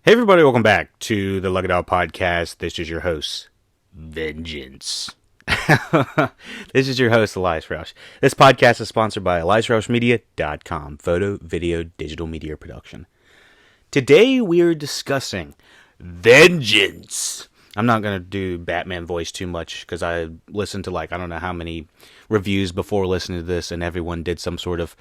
Hey everybody, welcome back to the LuckyDog podcast. This is your host, Vengeance. This is your host, Elias Roush. This podcast is sponsored by EliasRoushMedia.com, photo, video, digital media production. Today we are discussing Vengeance. I'm not going to do Batman voice too much because I listened to I don't know how many reviews before listening to this, and everyone did some sort of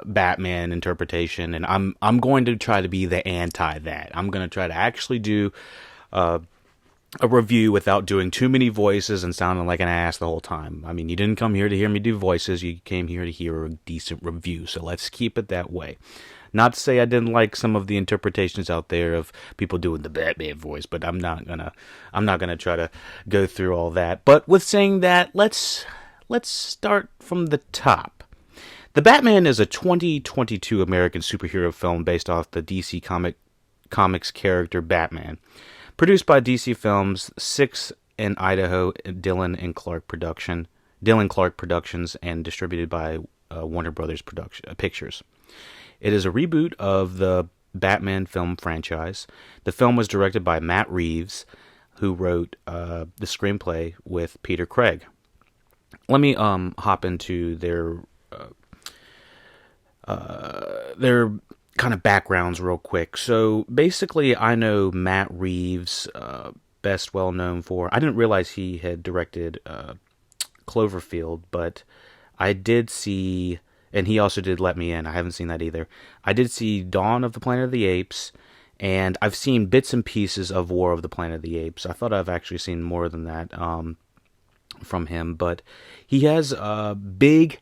Batman interpretation, and I'm going to try to be the anti that. I'm going to try to actually do a review without doing too many voices and sounding like an ass the whole time. I mean, you didn't come here to hear me do voices, you came here to hear a decent review, so let's keep it that way. Not to say I didn't like some of the interpretations out there of people doing the Batman voice, but I'm not gonna try to go through all that. But with saying that, let's start from the top. The Batman is a 2022 American superhero film based off the DC Comics character Batman. Produced by DC Films, 6 in Idaho, Dylan Clark Productions, and distributed by Warner Brothers Pictures. It is a reboot of the Batman film franchise. The film was directed by Matt Reeves, who wrote the screenplay with Peter Craig. Let me hop into their kind of backgrounds real quick. So basically, I know Matt Reeves, best well known for. I didn't realize he had directed Cloverfield, but I did see, and he also did Let Me In. I haven't seen that either. I did see Dawn of the Planet of the Apes, and I've seen bits and pieces of War of the Planet of the Apes. I thought I've actually seen more than that from him, but he has big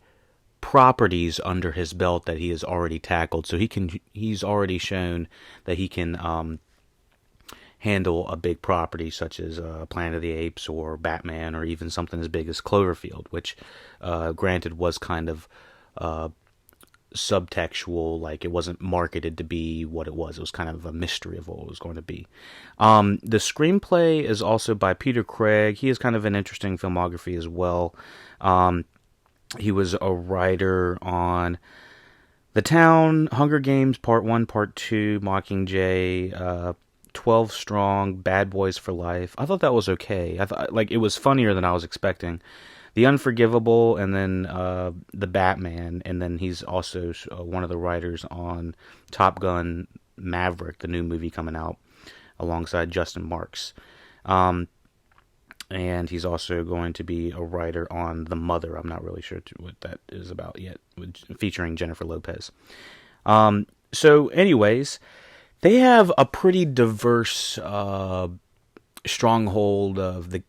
properties under his belt that he has already tackled, so he's already shown that he can handle a big property such as Planet of the Apes or Batman, or even something as big as Cloverfield, which granted was kind of subtextual, like it wasn't marketed to be what it was. It was kind of a mystery of what it was going to be. The screenplay is also by Peter Craig. He has kind of an interesting filmography as well. He was a writer on The Town, Hunger Games Part 1, Part 2, Mockingjay, 12 Strong, Bad Boys for Life. I thought that was okay. I thought it was funnier than I was expecting. The Unforgivable, and then The Batman, and then he's also one of the writers on Top Gun Maverick, the new movie coming out, alongside Justin Marks. And he's also going to be a writer on The Mother. I'm not really sure what that is about yet, featuring Jennifer Lopez. So anyways, they have a pretty diverse stronghold of the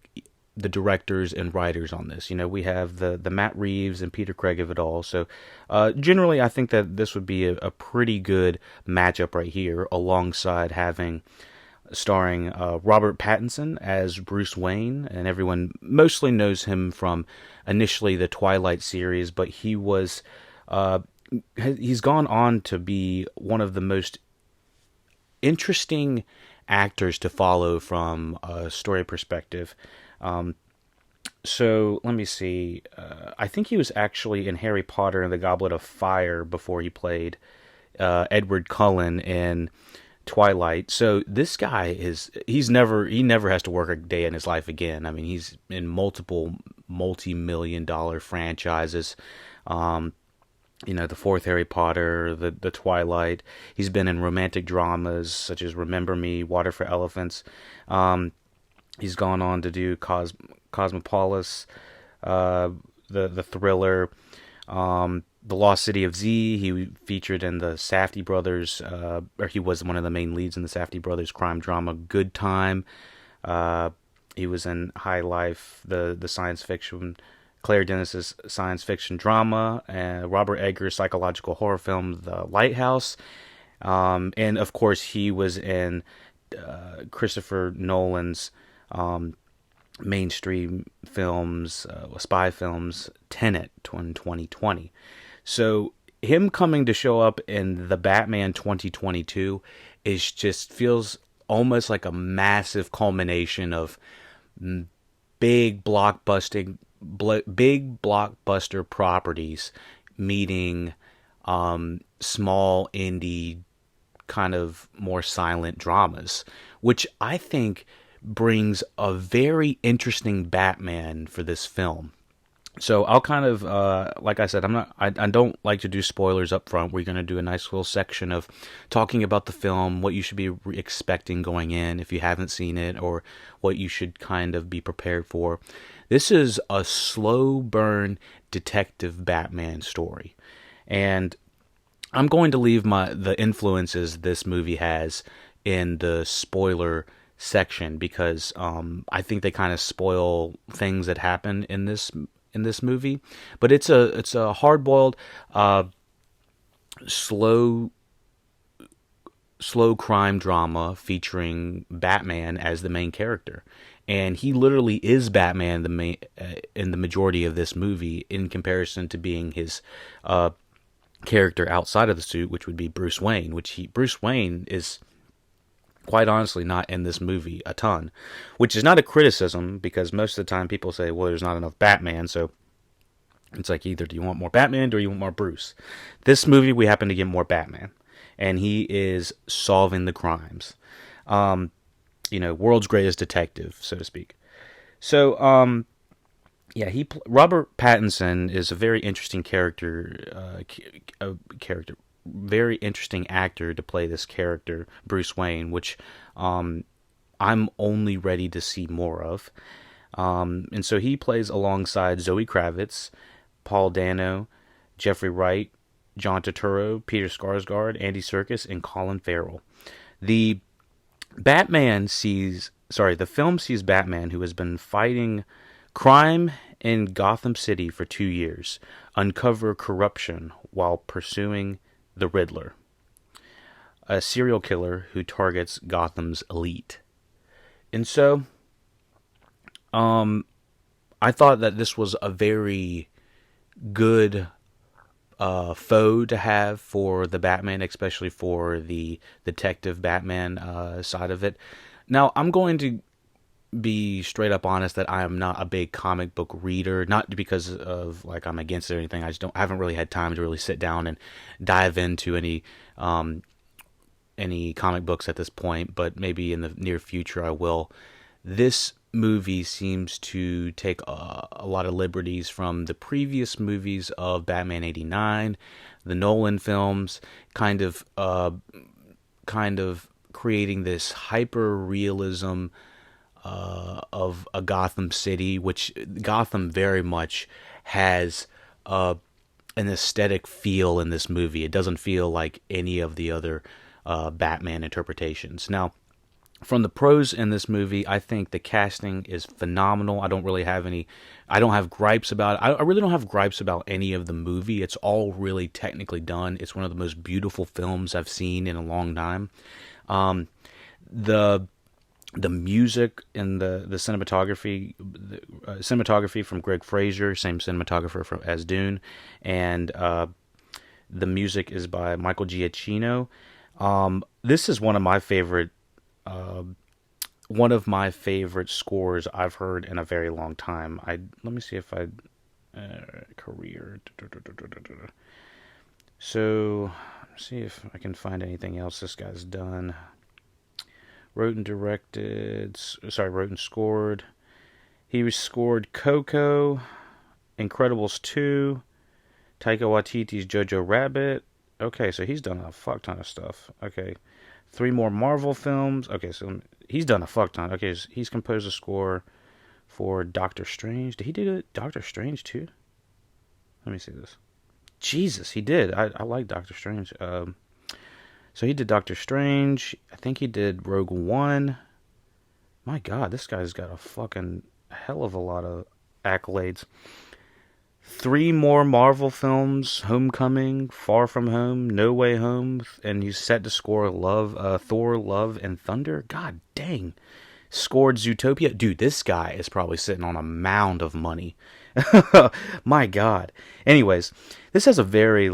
directors and writers on this. You know, we have the Matt Reeves and Peter Craig of it all. So generally, I think that this would be a pretty good matchup right here, alongside starring Robert Pattinson as Bruce Wayne, and everyone mostly knows him from initially the Twilight series, but he's gone on to be one of the most interesting actors to follow from a story perspective. So let me see. I think he was actually in Harry Potter and the Goblet of Fire before he played Edward Cullen in Twilight. So this guy he never has to work a day in his life again. I mean, he's in multiple multi-million-dollar franchises. The fourth Harry Potter, the Twilight. He's been in romantic dramas such as Remember Me, Water for Elephants. He's gone on to do Cosmopolis, the thriller, The Lost City of Z. He featured in the Safdie brothers, or he was one of the main leads in the Safdie brothers crime drama Good Time. He was in High Life, the science fiction, Claire Denis's science fiction drama, and Robert Eggers' psychological horror film The Lighthouse. And of course, he was in Christopher Nolan's mainstream films, spy films, Tenet in 2020. So him coming to show up in the Batman 2022 feels almost like a massive culmination of big blockbuster properties meeting small indie kind of more silent dramas, which I think brings a very interesting Batman for this film. So I'll kind of, like I said, I don't like to do spoilers up front. We're going to do a nice little section of talking about the film, what you should be expecting going in if you haven't seen it, or what you should kind of be prepared for. This is a slow burn detective Batman story. And I'm going to leave the influences this movie has in the spoiler section, because I think they kind of spoil things that happen in this movie. But it's a hard-boiled, slow crime drama featuring Batman as the main character, and he literally is Batman in the majority of this movie, in comparison to being his character outside of the suit, which would be Bruce Wayne. Bruce Wayne is quite honestly not in this movie a ton, which is not a criticism, because most of the time people say, well, there's not enough Batman, so it's like, either do you want more Batman or you want more Bruce? This movie, we happen to get more Batman, and he is solving the crimes. World's greatest detective, so to speak. So, Robert Pattinson is a very interesting character, very interesting actor to play this character, Bruce Wayne, which I'm only ready to see more of. And so he plays alongside Zoe Kravitz, Paul Dano, Jeffrey Wright, John Turturro, Peter Sarsgaard, Andy Serkis, and Colin Farrell. The film sees Batman, who has been fighting crime in Gotham City for 2 years, uncover corruption while pursuing the Riddler, a serial killer who targets Gotham's elite. And so, I thought that this was a very good foe to have for the Batman, especially for the detective Batman side of it. Now, I'm going to be straight up honest that I am not a big comic book reader, not because of like I'm against it or anything. I haven't really had time to really sit down and dive into any comic books at this point, but maybe in the near future I will. This movie seems to take a lot of liberties from the previous movies of Batman 89, the Nolan films, kind of creating this hyper realism of a Gotham City, which Gotham very much has an aesthetic feel in this movie. It doesn't feel like any of the other Batman interpretations. Now, from the pros in this movie, I think the casting is phenomenal. I don't have gripes about it. I really don't have gripes about any of the movie. It's all really technically done. It's one of the most beautiful films I've seen in a long time. The music and the cinematography, cinematography from Greg Fraser, same cinematographer as Dune, and the music is by Michael Giacchino. This is one of my favorite scores I've heard in a very long time. Let me see if career. So, see if I can find anything else this guy's done. Wrote and scored. He scored Coco, Incredibles 2, Taika Waititi's Jojo Rabbit. Okay, so he's done a fuck ton of stuff. Okay, 3 more Marvel films. Okay, so he's done a fuck ton. Okay, so he's composed a score for Doctor Strange. Did he do Doctor Strange too? Let me see this. Jesus, he did. I like Doctor Strange. So he did Doctor Strange. I think he did Rogue One. My God, this guy's got a fucking hell of a lot of accolades. 3 more Marvel films: Homecoming, Far From Home, No Way Home, and he's set to score Thor: Love and Thunder. God dang. Scored Zootopia. Dude, this guy is probably sitting on a mound of money. My God. Anyways, this has a very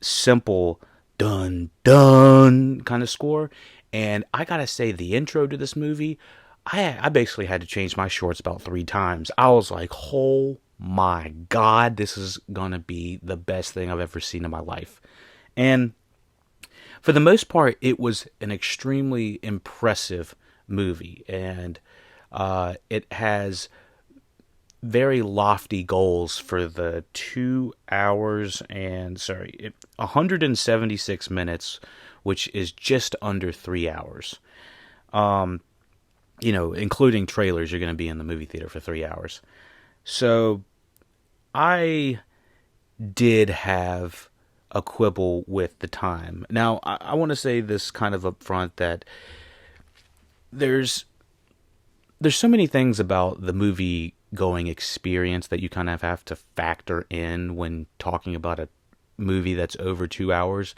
simple dun dun kind of score, and I gotta say, the intro to this movie, I basically had to change my shorts about 3 times. I was like, oh my God, this is gonna be the best thing I've ever seen in my life. And for the most part, it was an extremely impressive movie, and it has very lofty goals for the 176 minutes, which is just under 3 hours. Including trailers, you're going to be in the movie theater for 3 hours. So I did have a quibble with the time. Now, I want to say this kind of up front, that there's so many things about the movie going experience that you kind of have to factor in when talking about a movie that's over 2 hours.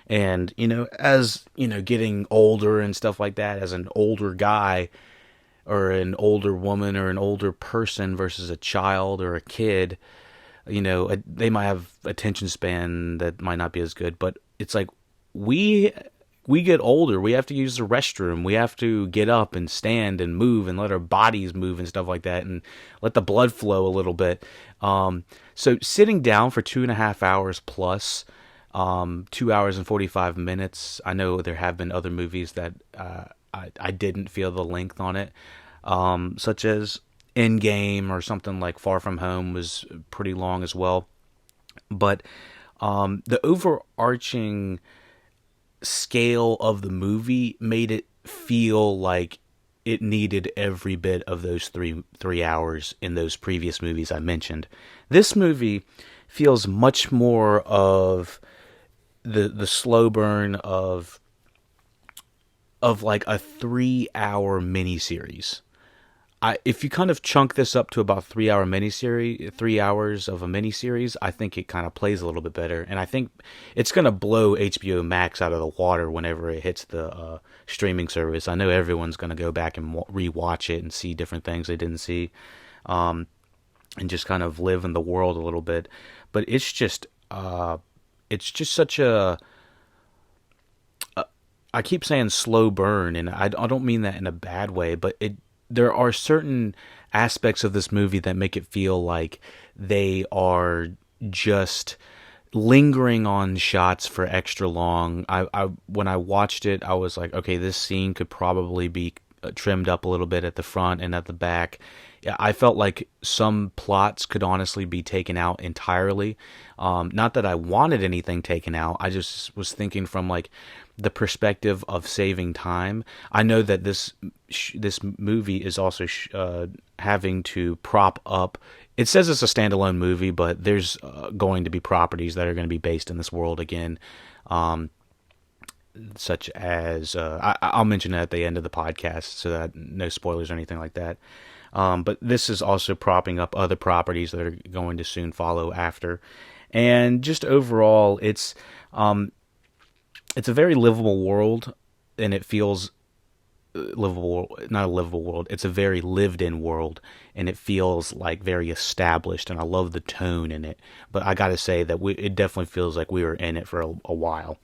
And, as, getting older and stuff like that, as an older guy or an older woman or an older person versus a child or a kid, they might have attention span that might not be as good, but it's like we get older. We have to use the restroom. We have to get up and stand and move and let our bodies move and stuff like that, and let the blood flow a little bit. So sitting down for 2.5 hours plus, 2 hours and 45 minutes. I know there have been other movies that I didn't feel the length on it, such as Endgame or something like Far From Home was pretty long as well. But the overarching scale of the movie made it feel like it needed every bit of those three hours in those previous movies I mentioned. This movie feels much more of the slow burn of like a 3 hour miniseries. If you kind of chunk this up to about 3 hour miniseries, 3 hours of a miniseries, I think it kind of plays a little bit better. And I think it's going to blow HBO Max out of the water whenever it hits the streaming service. I know everyone's going to go back and rewatch it and see different things they didn't see, and just kind of live in the world a little bit. But it's just such a I keep saying slow burn, and I don't mean that in a bad way, but there are certain aspects of this movie that make it feel like they are just lingering on shots for extra long. When I watched it, I was like, okay, this scene could probably be trimmed up a little bit at the front and at the back. I felt like some plots could honestly be taken out entirely. Not that I wanted anything taken out. I just was thinking from like the perspective of saving time. I know that this movie is also having to prop up. It says it's a standalone movie, but there's going to be properties that are going to be based in this world again, such as I'll mention it at the end of the podcast, so that no spoilers or anything like that. But this is also propping up other properties that are going to soon follow after. And just overall, it's a very livable world, and it feels livable, not a livable world. It's a very lived-in world, and it feels like very established, and I love the tone in it. But I gotta say that it definitely feels like we were in it for a while.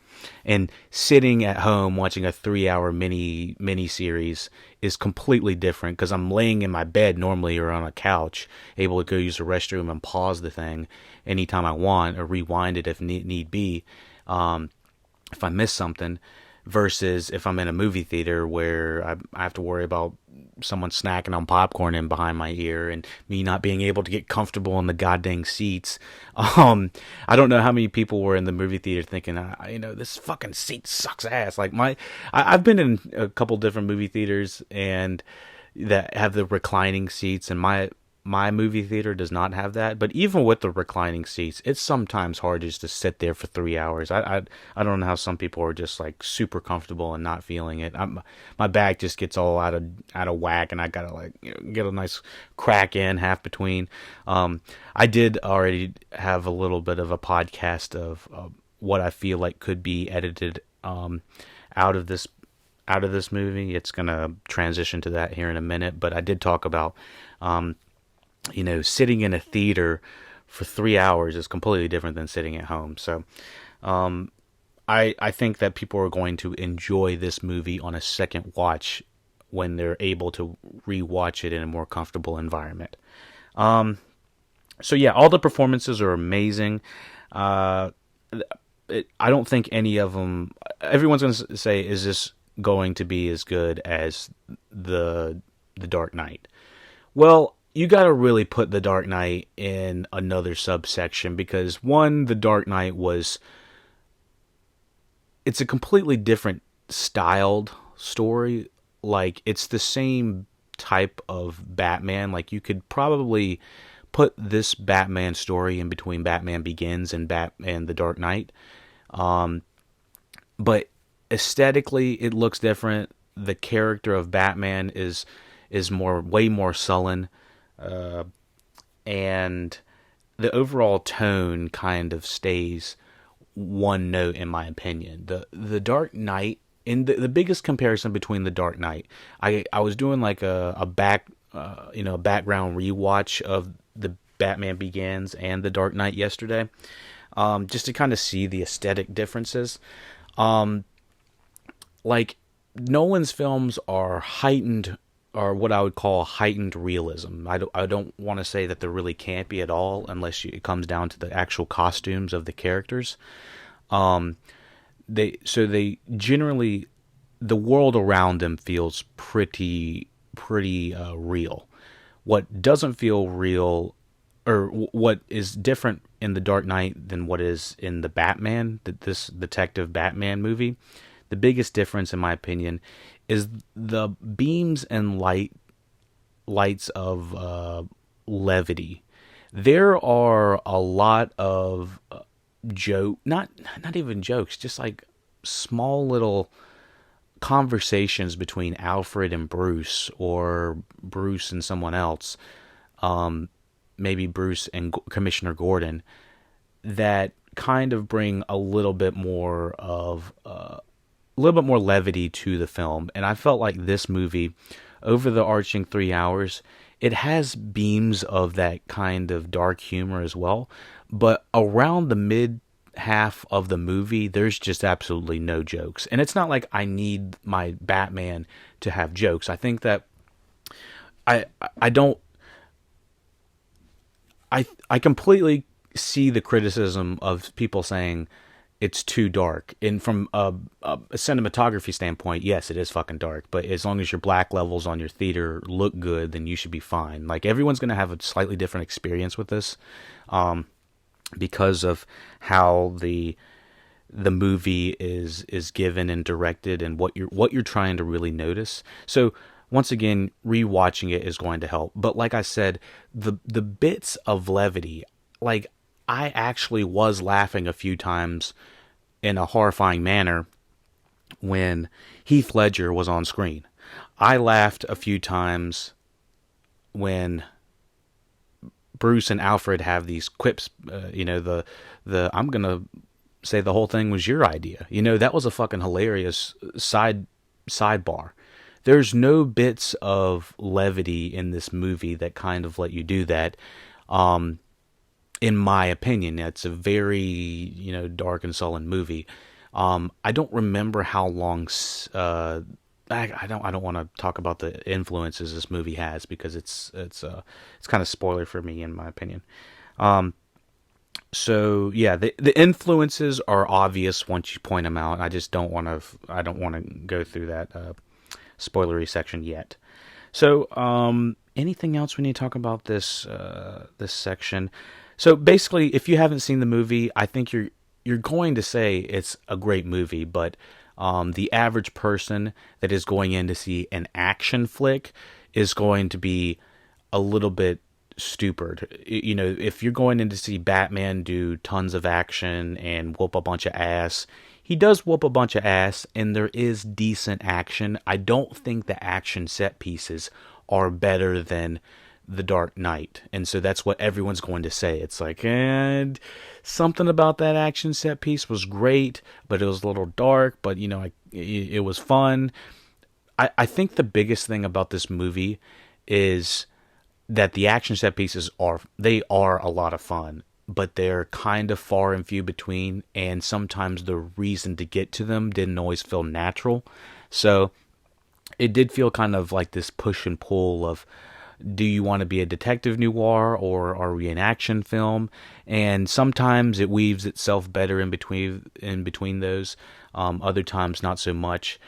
And sitting at home watching a 3-hour mini series is completely different, because I'm laying in my bed normally or on a couch, able to go use the restroom and pause the thing anytime I want, or rewind it if need be, if I miss something, versus if I'm in a movie theater where I have to worry about someone snacking on popcorn in behind my ear and me not being able to get comfortable in the goddamn seats. I don't know how many people were in the movie theater thinking, this fucking seat sucks ass. Like I've been in a couple different movie theaters and that have the reclining seats, and my movie theater does not have that. But even with the reclining seats, it's sometimes hard just to sit there for 3 hours. I don't know how some people are just like super comfortable and not feeling it. My back just gets all out of whack, and I gotta get a nice crack in half between. I did already have a little bit of a podcast of what I feel like could be edited out of this movie. It's gonna transition to that here in a minute, but I did talk about sitting in a theater for 3 hours is completely different than sitting at home. So, I think that people are going to enjoy this movie on a second watch when they're able to rewatch it in a more comfortable environment. So yeah, all the performances are amazing. I don't think any of them. Everyone's going to say, "Is this going to be as good as the Dark Knight?" Well, you got to really put the Dark Knight in another subsection because one, the Dark Knight it's a completely different styled story. Like, it's the same type of Batman. Like, you could probably put this Batman story in between Batman Begins and the Dark Knight. But aesthetically, it looks different. The character of Batman is way more sullen, and the overall tone kind of stays one note, in my opinion. The Dark Knight, in the biggest comparison between the Dark Knight, I was doing like a background rewatch of the Batman Begins and the Dark Knight yesterday, just to kind of see the aesthetic differences. Like, Nolan's films are heightened, or what I would call heightened realism. I don't want to say that they're really campy at all, unless it comes down to the actual costumes of the characters. They generally, the world around them feels pretty real. What doesn't feel real, or what is different in the Dark Knight than what is in the Batman, this Detective Batman movie, the biggest difference, in my opinion, is the beams and lights of levity. There are a lot of not even jokes, just like small little conversations between Alfred and Bruce, or Bruce and someone else, maybe Bruce and Commissioner Gordon, that kind of bring a little bit more levity to the film. And I felt like this movie, over the arching 3 hours, it has beams of that kind of dark humor as well. But around the mid half of the movie, there's just absolutely no jokes. And it's not like I need my Batman to have jokes. I think that I completely see the criticism of people saying it's too dark. And from a cinematography standpoint, yes, it is fucking dark. But as long as your black levels on your theater look good, then you should be fine. Like, everyone's going to have a slightly different experience with this, because of how the movie is given and directed, and what you're trying to really notice. So once again, rewatching it is going to help. But like I said, the bits of levity, like, I actually was laughing a few times in a horrifying manner when Heath Ledger was on screen. I laughed a few times when Bruce and Alfred have these quips, the I'm gonna say the whole thing was your idea. That was a fucking hilarious sidebar. There's no bits of levity in this movie that kind of let you do that. In my opinion, it's a very, dark and sullen movie. I don't remember how long. I don't want to talk about the influences this movie has, because it's kind of spoiler for me, in my opinion. So yeah, the influences are obvious once you point them out. I just don't want to go through that spoilery section yet. So anything else we need to talk about this section? So basically, if you haven't seen the movie, I think you're going to say it's a great movie, but the average person that is going in to see an action flick is going to be a little bit stupid. If you're going in to see Batman do tons of action and whoop a bunch of ass, he does whoop a bunch of ass, and there is decent action. I don't think the action set pieces are better than the Dark Knight, and so that's what everyone's going to say. It's like, and something about that action set piece was great, but it was a little dark, but it was fun. I think the biggest thing about this movie is that the action set pieces are a lot of fun, but they're kind of far and few between, and sometimes the reason to get to them didn't always feel natural. So it did feel kind of like this push and pull of do you want to be a detective noir, or are we an action film? And sometimes it weaves itself better in between those. Other times not so much.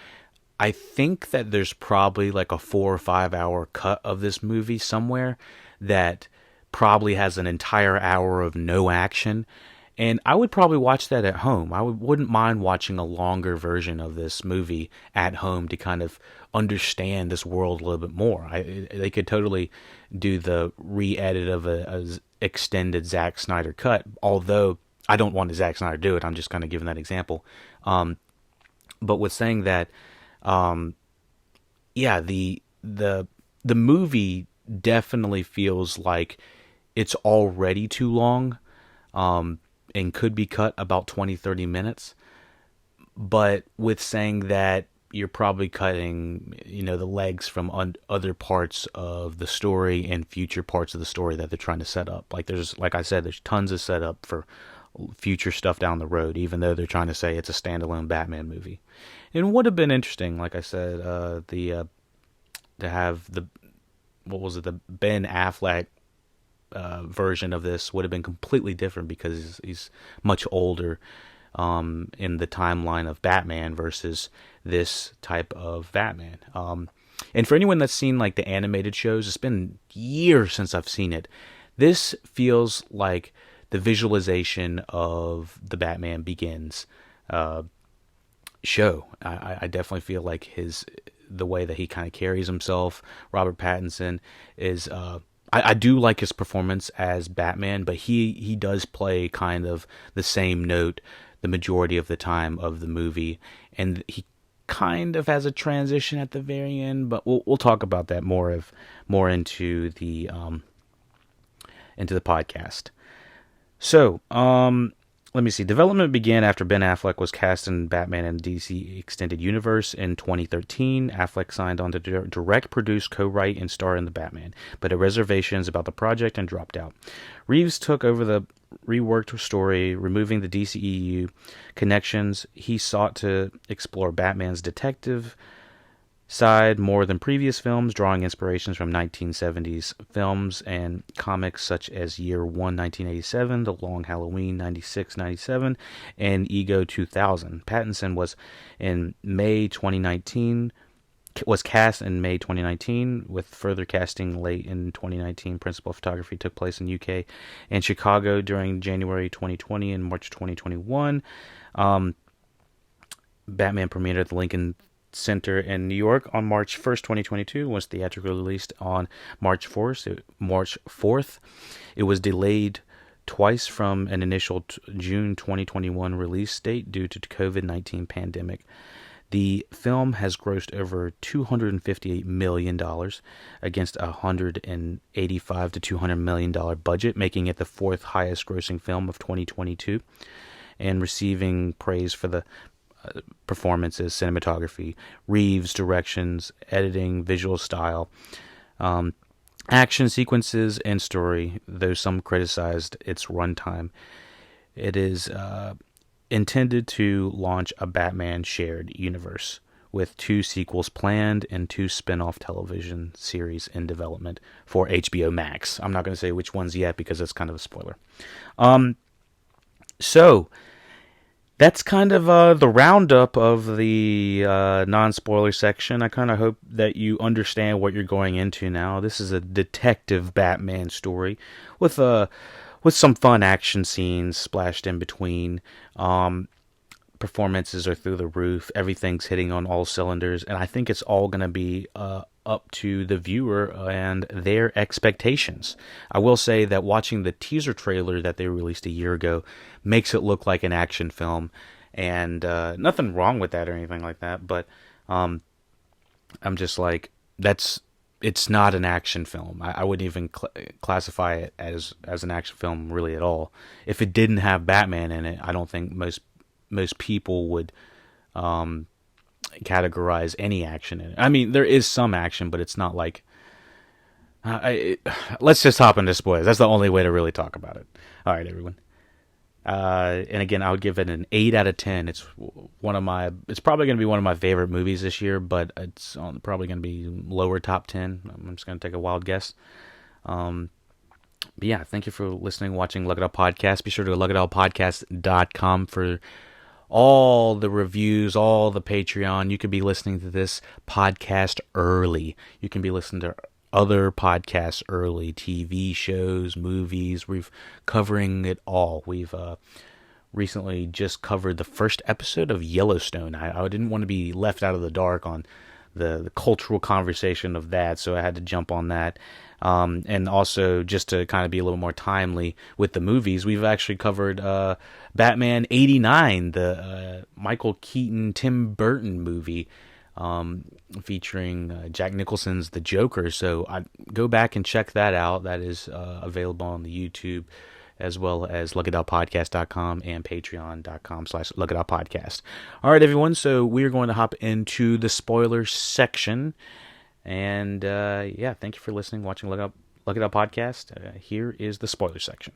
I think that there's probably like a 4 or 5 hour cut of this movie somewhere that probably has an entire hour of no action. And I would probably watch that at home. Wouldn't mind watching a longer version of this movie at home to kind of understand this world a little bit more. They could totally do the re-edit of a extended Zack Snyder cut, although I don't want Zack Snyder to do it. I'm just kind of giving that example. But with saying that, yeah, the movie definitely feels like it's already too long, and could be cut about 20-30 minutes. But with saying that, you're probably cutting, the legs from other parts of the story and future parts of the story that they're trying to set up. Like I said, there's tons of setup for future stuff down the road, even though they're trying to say it's a standalone Batman movie. It would have been interesting, like I said, to have the Ben Affleck version of this would have been completely different, because he's much older in the timeline of Batman versus this type of Batman. And for anyone that's seen like the animated shows, it's been years since I've seen it. This feels like the visualization of the Batman Begins show. I definitely feel like the way that he kind of carries himself, Robert Pattinson, is I do like his performance as Batman, but he does play kind of the same note the majority of the time of the movie, and he kind of has a transition at the very end, but we'll talk about that more into the podcast. So, let me see. Development began after Ben Affleck was cast in Batman and DC Extended Universe in 2013. Affleck signed on to direct, produce, co-write, and star in the Batman, but had reservations about the project and dropped out. Reeves took over the reworked story, removing the DCEU connections. He sought to explore Batman's detective side more than previous films, drawing inspirations from 1970s films and comics such as Year One 1987, The Long Halloween 96-97, and Ego 2000. Pattinson was cast in May 2019, with further casting late in 2019. Principal photography took place in UK and Chicago during January 2020 and March 2021. Batman premiered at the Lincoln Center in New York on March 1st, 2022, was theatrically released on March 4th. It was delayed twice from an initial June 2021 release date due to the COVID-19 pandemic. The film has grossed over $258 million against a $185 to $200 million budget, making it the fourth highest grossing film of 2022, and receiving praise for the performances, cinematography, Reeves' directions, editing, visual style, action sequences, and story, though some criticized its runtime. It is intended to launch a Batman shared universe, with 2 sequels planned and 2 spin-off television series in development for HBO Max. I'm not going to say which ones yet, because it's kind of a spoiler. So that's kind of the roundup of the non-spoiler section. I kind of hope that you understand what you're going into now. This is a detective Batman story with some fun action scenes splashed in between. Performances are through the roof. Everything's hitting on all cylinders, and I think it's all going to be up to the viewer and their expectations. I will say that watching the teaser trailer that they released a year ago makes it look like an action film, and nothing wrong with that or anything like that, but I'm just like, it's not an action film. I wouldn't even classify it as an action film really at all. If it didn't have Batman in it, I don't think most people would categorize any action in it. I mean, there is some action, but it's not like... let's just hop into spoilers. That's the only way to really talk about it. All right, everyone. And again, I would give it an 8 out of 10. It's probably going to be one of my favorite movies this year, but it's probably going to be lower top 10. I'm just going to take a wild guess. But yeah, thank you for listening, watching Look It Up Podcast. Be sure to go to lookitupodcast.com for all the reviews, all the Patreon. You could be listening to this podcast early. You can be listening to other podcasts early, TV shows, movies. We've covering it all. We've recently just covered the first episode of Yellowstone. I didn't want to be left out of the dark on the cultural conversation of that, so I had to jump on that. And also, just to kind of be a little more timely with the movies, we've actually covered Batman 89, the Michael Keaton, Tim Burton movie, featuring Jack Nicholson's The Joker. So go back and check that out. That is available on the YouTube, as well as lookitoutpodcast.com and patreon.com/lookitoutpodcast. All right, everyone. So we're going to hop into the spoiler section. And yeah, thank you for listening, watching Look It Up Podcast. Here is the spoiler section.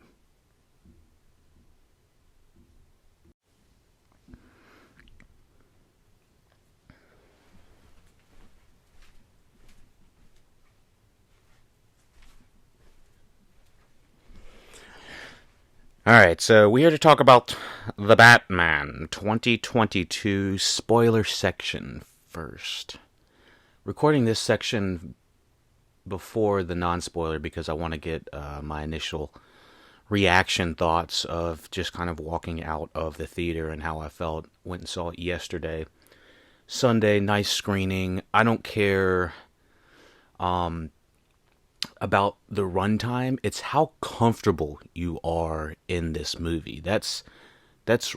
Alright, so we're here to talk about The Batman 2022 spoiler section first. Recording this section before the non-spoiler because I want to get my initial reaction thoughts of just kind of walking out of the theater and how I felt. Went and saw it yesterday. Sunday, nice screening. I don't care about the runtime. It's how comfortable you are in this movie. That's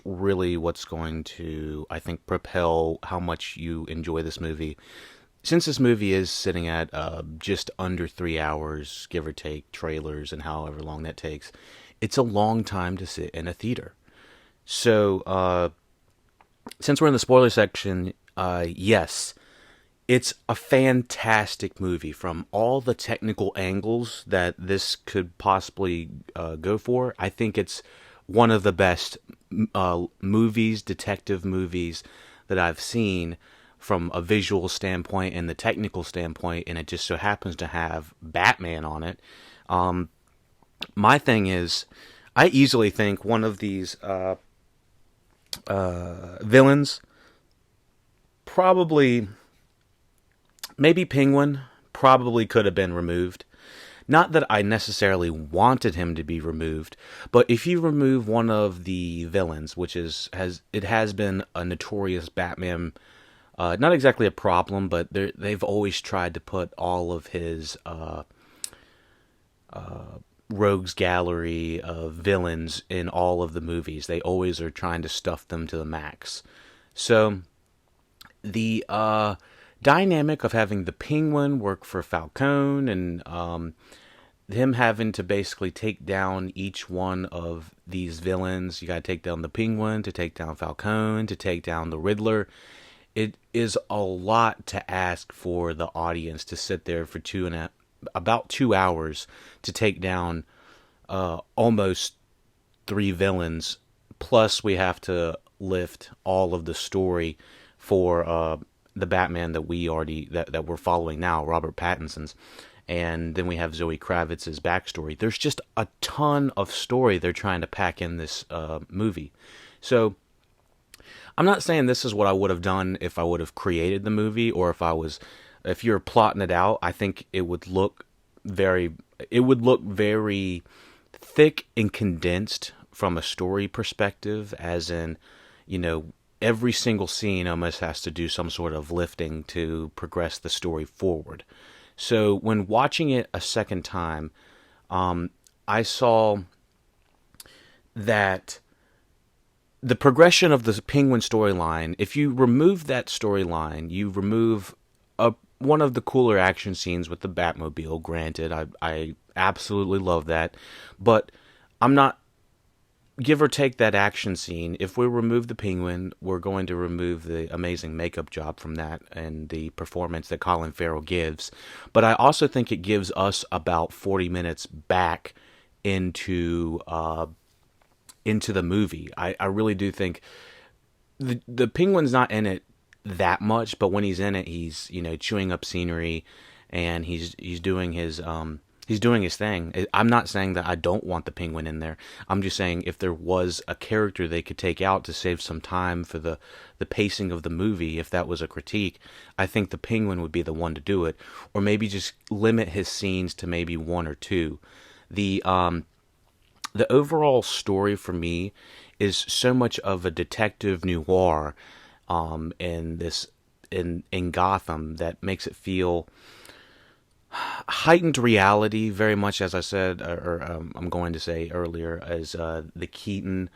really what's going to, I think, propel how much you enjoy this movie. Since this movie is sitting at just under 3 hours, give or take, trailers and however long that takes, it's a long time to sit in a theater. So, since we're in the spoiler section, yes, it's a fantastic movie from all the technical angles that this could possibly go for. I think it's one of the best detective movies that I've seen from a visual standpoint and the technical standpoint, and it just so happens to have Batman on it. My thing is, I easily think one of these villains, probably, maybe Penguin, probably could have been removed. Not that I necessarily wanted him to be removed, but if you remove one of the villains, which has been a notorious Batman, not exactly a problem, but they've always tried to put all of his rogues gallery of villains in all of the movies. They always are trying to stuff them to the max. So the dynamic of having the Penguin work for Falcone and him having to basically take down each one of these villains. You got to take down the Penguin, to take down Falcone, to take down the Riddler. It is a lot to ask for the audience to sit there for about 2 hours to take down almost 3 villains. Plus, we have to lift all of the story for the Batman that that we're following now, Robert Pattinson's. And then we have Zoe Kravitz's backstory. There's just a ton of story they're trying to pack in this movie. So I'm not saying this is what I would have done if I would have created the movie, or if you're plotting it out. I think it would look very thick and condensed from a story perspective, as in, every single scene almost has to do some sort of lifting to progress the story forward. So when watching it a second time, I saw that the progression of the Penguin storyline, if you remove that storyline, you remove one of the cooler action scenes with the Batmobile. Granted, I absolutely love that. But I'm not, give or take that action scene, if we remove the Penguin, we're going to remove the amazing makeup job from that and the performance that Colin Farrell gives. But I also think it gives us about 40 minutes back into into the movie. I really do think the Penguin's not in it that much, but when he's in it, he's chewing up scenery, and he's doing his thing. I'm not saying that I don't want the Penguin in there. I'm just saying if there was a character they could take out to save some time for the pacing of the movie, if that was a critique, I think the Penguin would be the one to do it, or maybe just limit his scenes to maybe one or two. The overall story for me is so much of a detective noir, in Gotham, that makes it feel heightened reality, very much as I said, I'm going to say earlier, as the Tim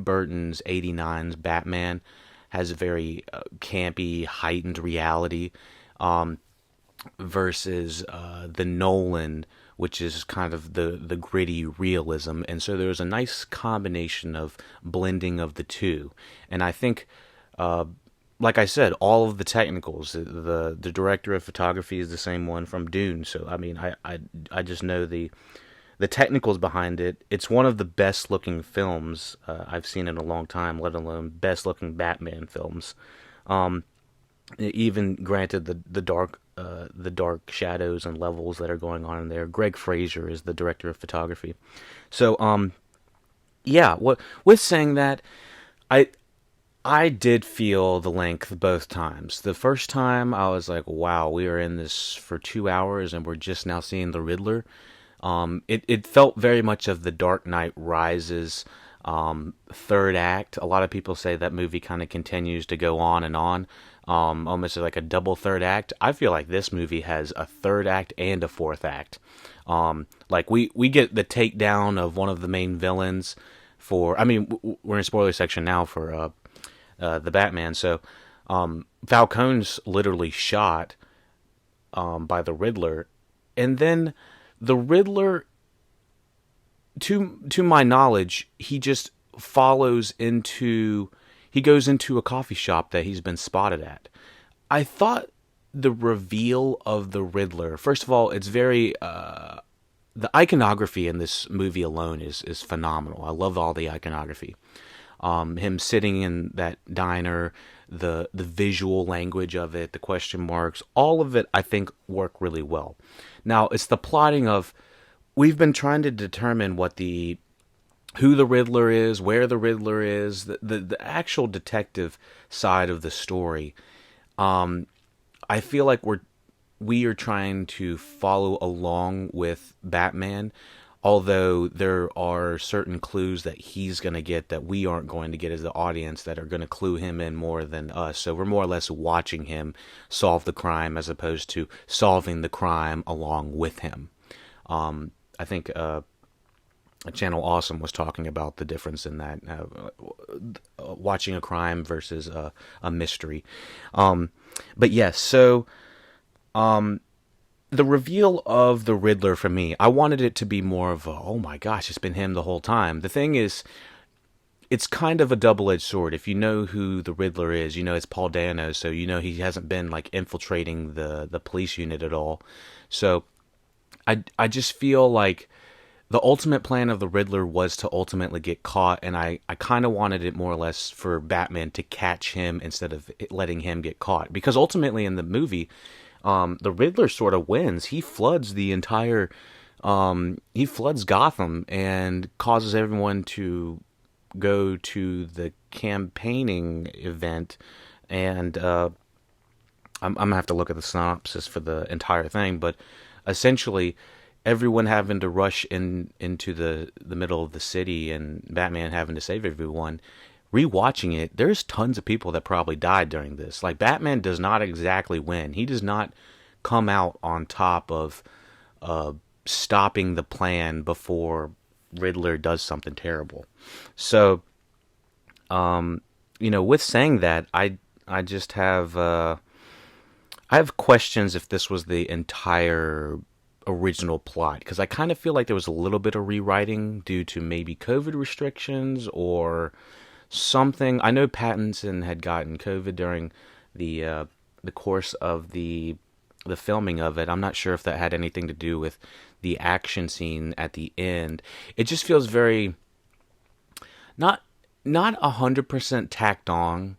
Burton's '89's Batman has a very campy, heightened reality, versus the Nolan, which is kind of the gritty realism. And so there's a nice combination of blending of the two. And I think, like I said, all of the technicals, the director of photography is the same one from Dune. So I mean, I just know the technicals behind it. It's one of the best looking films I've seen in a long time, let alone best looking Batman films. Even granted the dark shadows and levels that are going on in there. Greg Fraser is the director of photography. So yeah, with saying that, I did feel the length both times. The first time I was like, wow, we are in this for 2 hours and we're just now seeing the Riddler. It felt very much of the Dark Knight Rises third act. A lot of people say that movie kind of continues to go on and on, almost like a double third act. I feel like this movie has a third act and a fourth act. Like we get the takedown of one of the main villains for, I mean, we're in spoiler section now for the Batman. So Falcone's literally shot by the Riddler, and then the Riddler, to my knowledge, he just he goes into a coffee shop that he's been spotted at. I thought the reveal of the Riddler, first of all, it's very the iconography in this movie alone is phenomenal. I love all the iconography. Him sitting in that diner, the visual language of it, the question marks, all of it I think work really well. Now, it's the plotting of, we've been trying to determine who the Riddler is, where the Riddler is, the actual detective side of the story. I feel like we are trying to follow along with Batman, although there are certain clues that he's going to get that we aren't going to get as the audience, that are going to clue him in more than us. So we're more or less watching him solve the crime as opposed to solving the crime along with him. I think Channel Awesome was talking about the difference in that, watching a crime versus a mystery. But yes, so the reveal of the Riddler for me, I wanted it to be more of a, oh my gosh, it's been him the whole time. The thing is, it's kind of a double-edged sword. If you know who the Riddler is, you know it's Paul Dano, so you know he hasn't been like infiltrating the police unit at all. So I just feel like the ultimate plan of the Riddler was to ultimately get caught, and I kind of wanted it more or less for Batman to catch him instead of letting him get caught. Because ultimately in the movie, the Riddler sort of wins. He floods the entire, he floods Gotham and causes everyone to go to the campaigning event. And I'm going to have to look at the synopsis for the entire thing, but essentially everyone having to rush into the middle of the city and Batman having to save everyone. Rewatching it, there's tons of people that probably died during this. Like, Batman does not exactly win. He does not come out on top of stopping the plan before Riddler does something terrible. So, with saying that, I just have I have questions if this was the entire original plot, because I kind of feel like there was a little bit of rewriting due to maybe COVID restrictions or something. I know Pattinson had gotten COVID during the course of the filming of it. I'm not sure if that had anything to do with the action scene at the end, it just feels very not 100% tacked on,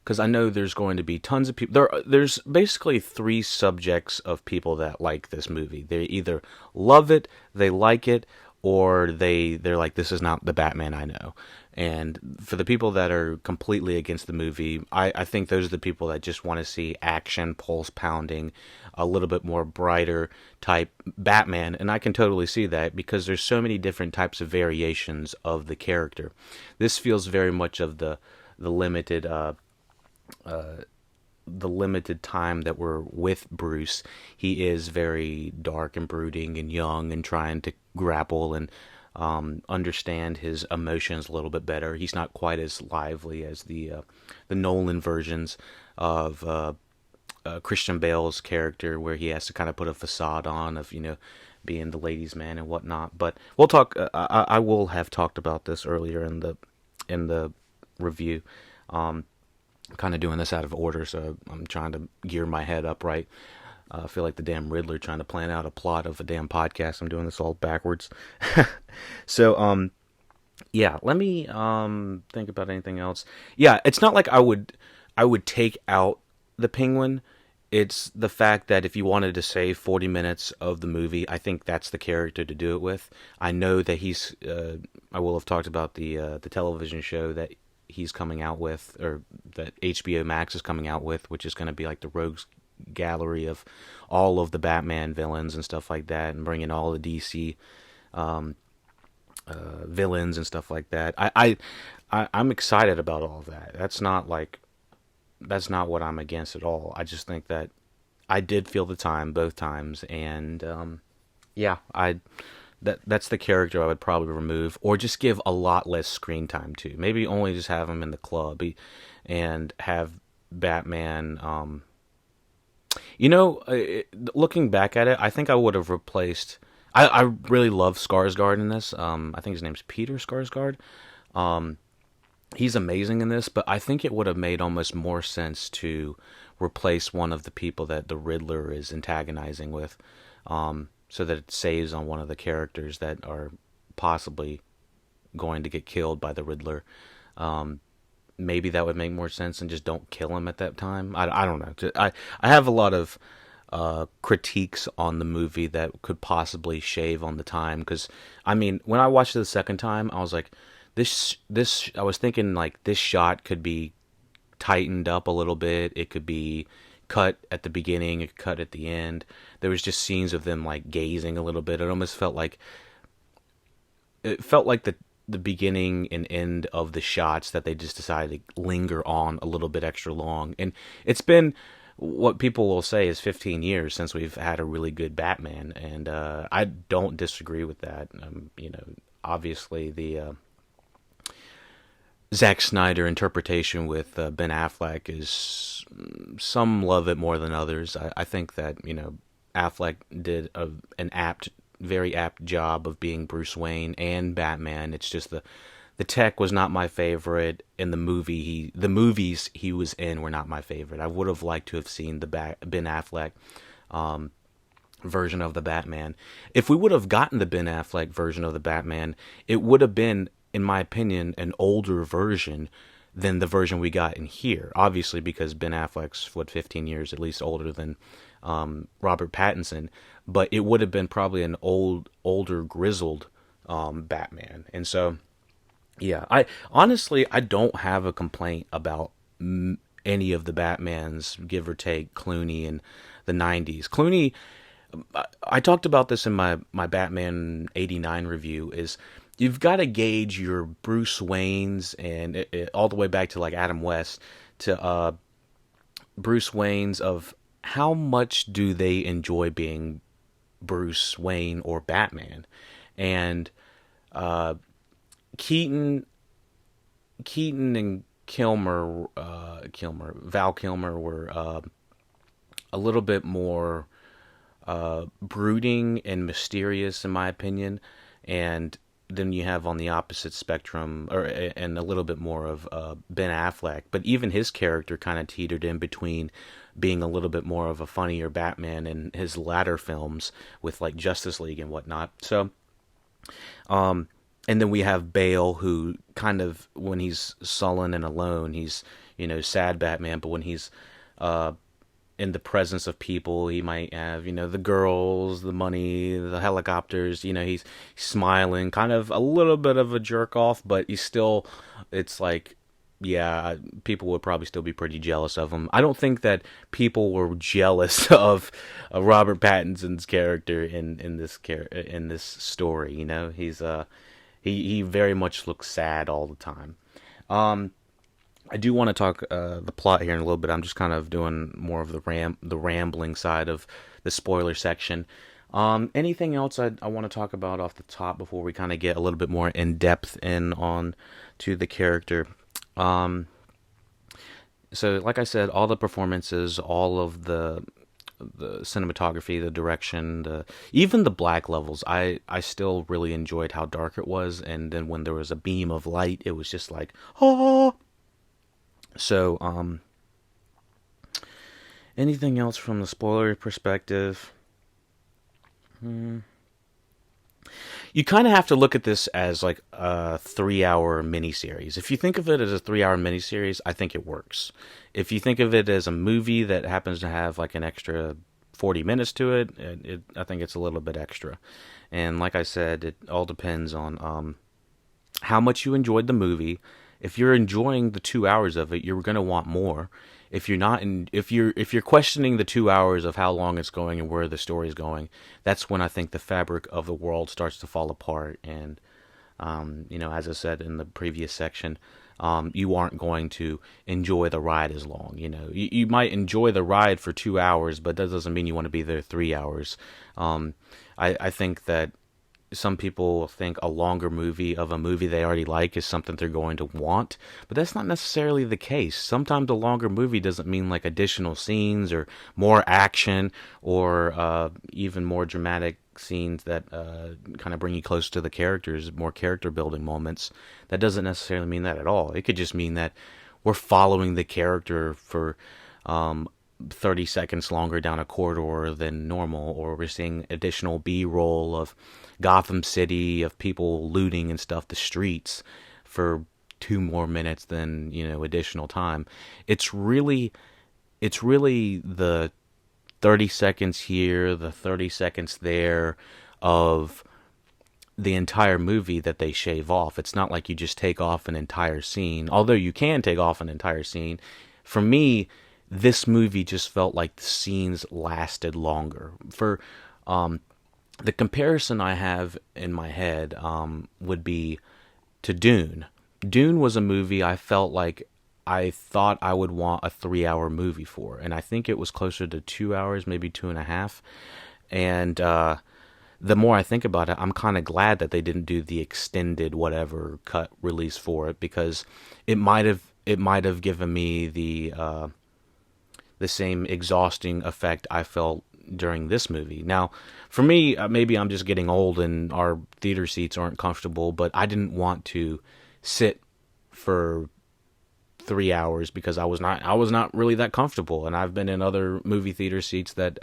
because I know there's going to be tons of people. There's basically three subjects of people that like this movie. They either love it, they like it, or they're like, this is not the Batman I know. And for the people that are completely against the movie, I think those are the people that just want to see action, pulse pounding, a little bit more brighter type Batman. And I can totally see that, because there's so many different types of variations of the character. This feels very much of the limited the limited time that we're with Bruce. He is very dark and brooding and young and trying to grapple and understand his emotions a little bit better. He's not quite as lively as the Nolan versions of Christian Bale's character, where he has to kind of put a facade on of, being the ladies' man and whatnot. But we'll talk. I will have talked about this earlier in the review. I'm kind of doing this out of order, so I'm trying to gear my head up right. I feel like the damn Riddler trying to plan out a plot of a damn podcast. I'm doing this all backwards. So, yeah, let me think about anything else. Yeah, it's not like I would take out the Penguin. It's the fact that if you wanted to save 40 minutes of the movie, I think that's the character to do it with. I know that he's I will have talked about the television show that he's coming out with, or that HBO Max is coming out with, which is going to be like the rogues gallery of all of the Batman villains and stuff like that, and bringing all the DC villains and stuff like that. I'm excited about all of that. That's not what I'm against at all. I just think that I did feel the time both times, and yeah, that's the character I would probably remove, or just give a lot less screen time to. Maybe only just have him in the club and have Batman. Looking back at it, I think I would have replaced. I really love Skarsgård in this. I think his name's Peter Skarsgård. He's amazing in this, but I think it would have made almost more sense to replace one of the people that the Riddler is antagonizing with, so that it saves on one of the characters that are possibly going to get killed by the Riddler. Maybe that would make more sense, and just don't kill him at that time. I don't know. I have a lot of critiques on the movie that could possibly shave on the time, because I mean, when I watched it the second time, I was like, this I was thinking like this shot could be tightened up a little bit. It could be cut at the beginning, it could cut at the end. There was just scenes of them like gazing a little bit. It almost felt like the beginning and end of the shots that they just decided to linger on a little bit extra long. And it's been what people will say is 15 years since we've had a really good Batman, and I don't disagree with that. Obviously the Zack Snyder interpretation with Ben Affleck is, some love it more than others. I think that Affleck did an very apt job of being Bruce Wayne and Batman. It's just the tech was not my favorite, and the movies he was in were not my favorite. I would have liked to have seen the Ben Affleck version of the Batman. If we would have gotten the Ben Affleck version of the Batman, it would have been, in my opinion, an older version than the version we got in here. Obviously, because Ben Affleck's 15 years at least older than Robert Pattinson, but it would have been probably an older, grizzled Batman. And so, yeah, I don't have a complaint about any of the Batmans, give or take Clooney in the 90s. Clooney, I talked about this in my Batman 89 review, is you've got to gauge your Bruce Waynes, and all the way back to like Adam West, to Bruce Waynes, of how much do they enjoy being Bruce Wayne or Batman. And Keaton and Val Kilmer were a little bit more brooding and mysterious, in my opinion. And then you have on the opposite spectrum, or and a little bit more of Ben Affleck. But even his character kind of teetered in between being a little bit more of a funnier Batman in his latter films with like Justice League and whatnot. So, and then we have Bale, who kind of, when he's sullen and alone, he's, sad Batman. But when he's in the presence of people, he might have, the girls, the money, the helicopters, he's smiling, kind of a little bit of a jerk off, but he's still, it's like, yeah, people would probably still be pretty jealous of him. I don't think that people were jealous of Robert Pattinson's character in this story. He's he very much looks sad all the time. I do want to talk the plot here in a little bit. I'm just kind of doing more of the rambling side of the spoiler section. Anything else I want to talk about off the top before we kind of get a little bit more in depth on to the character? So like I said, all the performances, all of the cinematography, the direction, even the black levels, I still really enjoyed how dark it was. And then when there was a beam of light, it was just like, oh. So, anything else from the spoiler perspective? You kind of have to look at this as like a 3-hour miniseries. If you think of it as a 3-hour miniseries, I think it works. If you think of it as a movie that happens to have like an extra 40 minutes to it, I think it's a little bit extra. And like I said, it all depends on how much you enjoyed the movie. If you're enjoying the 2 hours of it, you're going to want more. If you're not, if you're questioning the 2 hours of how long it's going and where the story is going, that's when I think the fabric of the world starts to fall apart. And as I said in the previous section, you aren't going to enjoy the ride as long. You might enjoy the ride for 2 hours, but that doesn't mean you want to be there 3 hours. I think that some people think a longer movie of a movie they already like is something they're going to want, but that's not necessarily the case. Sometimes a longer movie doesn't mean like additional scenes or more action or even more dramatic scenes that kind of bring you close to the characters, more character building moments. That doesn't necessarily mean that at all. It could just mean that we're following the character for 30 seconds longer down a corridor than normal, or we're seeing additional B-roll of Gotham City, of people looting and stuff, the streets, for 2 more minutes than, additional time. It's really the 30 seconds here, the 30 seconds there of the entire movie that they shave off. It's not like you just take off an entire scene, although you can take off an entire scene. For me, this movie just felt like the scenes lasted longer. For the comparison I have in my head would be to Dune. Dune was a movie I felt like I thought I would want a 3-hour movie for, and I think it was closer to 2 hours, maybe 2.5. And the more I think about it, I'm kind of glad that they didn't do the extended whatever cut release for it, because it might have given me the same exhausting effect I felt during this movie. Now, for me, maybe I'm just getting old and our theater seats aren't comfortable, but I didn't want to sit for 3 hours because I was not really that comfortable. And I've been in other movie theater seats that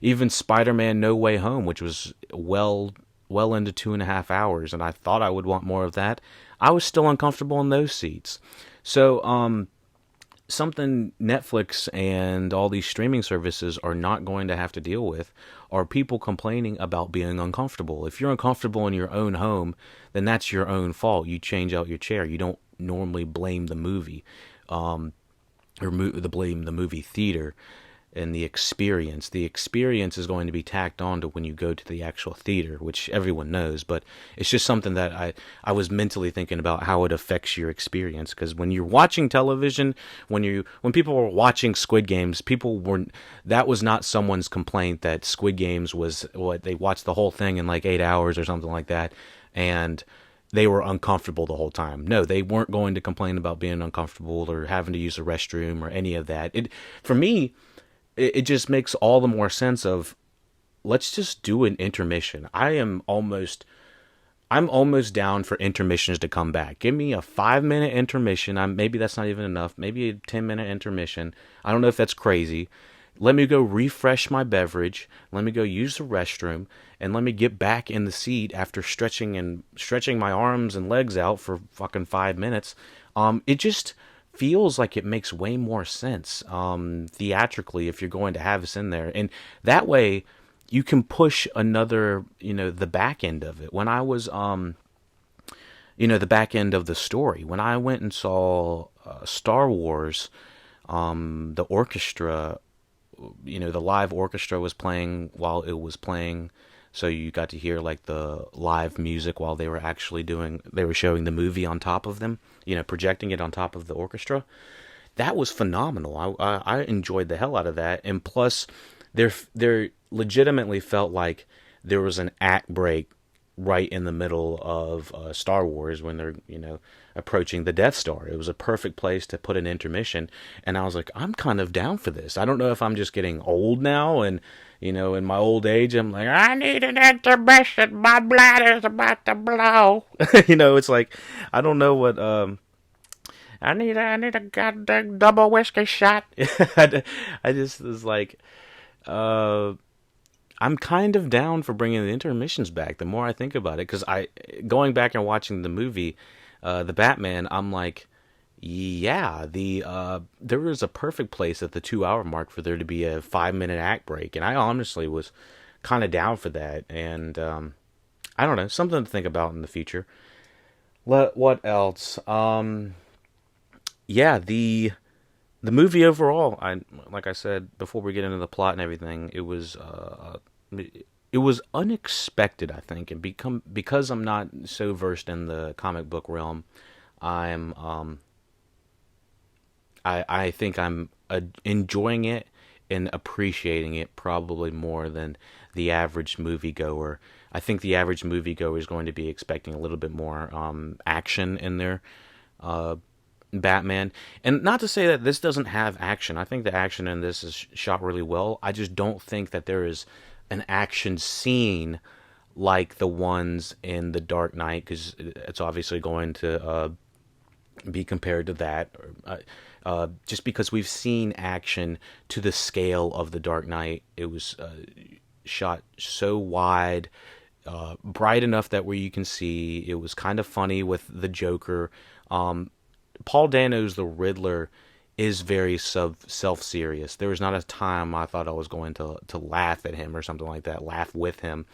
even Spider-Man No Way Home, which was well into 2.5 hours, and I thought I would want more of that, I was still uncomfortable in those seats. So, something Netflix and all these streaming services are not going to have to deal with are people complaining about being uncomfortable. If you're uncomfortable in your own home, then that's your own fault. You change out your chair. You don't normally blame the movie, or blame the movie theater and the experience. The experience is going to be tacked on to when you go to the actual theater, which everyone knows, but it's just something that I was mentally thinking about how it affects your experience. Because when you're watching television, when people were watching Squid Games, that was not someone's complaint that Squid Games was they watched the whole thing in like 8 hours or something like that, and they were uncomfortable the whole time. No, they weren't going to complain about being uncomfortable or having to use a restroom or any of that. For me, it just makes all the more sense of, let's just do an intermission. I am almost I'm almost down for intermissions to come back. Give me a 5-minute intermission. Maybe that's not even enough. Maybe a 10-minute intermission. I don't know if that's crazy. Let me go refresh my beverage. Let me go use the restroom, and let me get back in the seat after stretching my arms and legs out for fucking 5 minutes. It just feels like it makes way more sense theatrically if you're going to have us in there, and that way you can push another, the back end of it. When I was, the back end of the story, when I went and saw Star Wars, the orchestra, the live orchestra was playing while it was playing. So you got to hear like the live music while they were showing the movie on top of them, projecting it on top of the orchestra. That was phenomenal. I enjoyed the hell out of that. And plus, there legitimately felt like there was an act break right in the middle of Star Wars when they're, approaching the Death Star. It was a perfect place to put an intermission. And I was like, I'm kind of down for this. I don't know if I'm just getting old now and, in my old age, I'm like, I need an intermission. My bladder's about to blow. It's like, I don't know what, I need a goddamn double whiskey shot. I just was like, I'm kind of down for bringing the intermissions back. The more I think about it, because going back and watching the movie, the Batman, I'm like, yeah, there is a perfect place at the 2-hour mark for there to be a 5-minute act break, and I honestly was kind of down for that. And I don't know, something to think about in the future. What else? Yeah, the movie overall, like I said before we get into the plot and everything, it was unexpected, I think, and because I'm not so versed in the comic book realm, I think I'm enjoying it and appreciating it probably more than the average moviegoer. I think the average moviegoer is going to be expecting a little bit more action in their Batman. And not to say that this doesn't have action. I think the action in this is shot really well. I just don't think that there is an action scene like the ones in The Dark Knight, because it's obviously going to be compared to that. Just because we've seen action to the scale of The Dark Knight, it was shot so wide, bright enough that where you can see. It was kind of funny with the Joker. Paul Dano's the Riddler is very self-serious. There was not a time I thought I was going to laugh at him or something like that, laugh with him.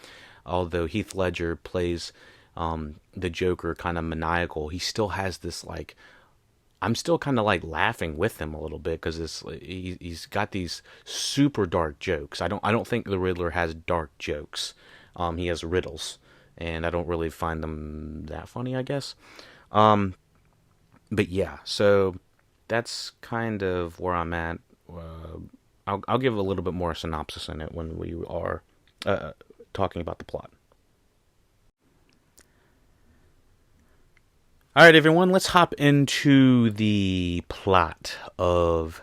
Although Heath Ledger plays the Joker kind of maniacal, he still has this like, I'm still kind of like laughing with him a little bit because he's got these super dark jokes. I don't think the Riddler has dark jokes. He has riddles, and I don't really find them that funny, I guess. But yeah, so that's kind of where I'm at. I'll give a little bit more synopsis in it when we are talking about the plot. Alright, everyone, let's hop into the plot of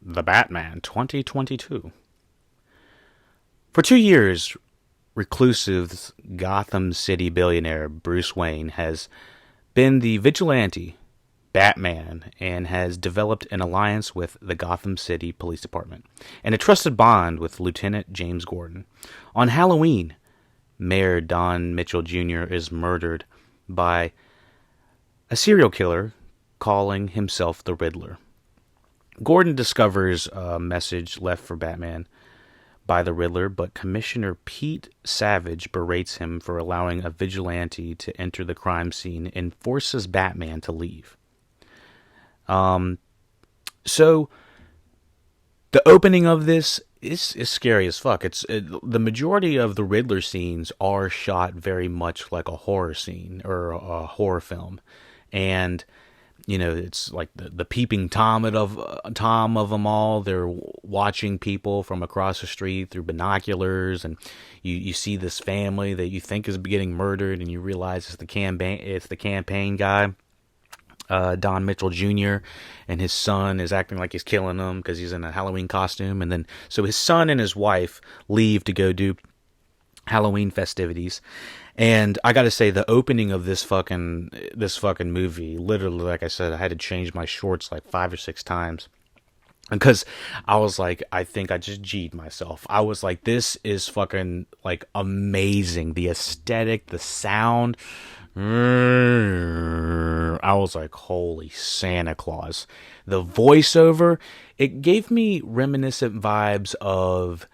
The Batman 2022. For 2 years, reclusive Gotham City billionaire Bruce Wayne has been the vigilante Batman and has developed an alliance with the Gotham City Police Department and a trusted bond with Lieutenant James Gordon. On Halloween, Mayor Don Mitchell Jr. is murdered by a serial killer calling himself the Riddler. Gordon discovers a message left for Batman by the Riddler, but Commissioner Pete Savage berates him for allowing a vigilante to enter the crime scene and forces Batman to leave. So the opening of this is scary as fuck. The majority of the Riddler scenes are shot very much like a horror scene or a horror film. And, it's like the peeping Tom of them all. They're watching people from across the street through binoculars, and you see this family that you think is getting murdered, and you realize it's the campaign guy, Don Mitchell Jr., and his son is acting like he's killing them because he's in a Halloween costume. And then so his son and his wife leave to go do Halloween festivities. And I gotta say, the opening of this fucking movie, literally, like I said, I had to change my shorts like 5 or 6 times because I was like, I think I just G'd myself. I was like, this is fucking like amazing. The aesthetic, the sound. I was like, holy Santa Claus. The voiceover, it gave me reminiscent vibes of,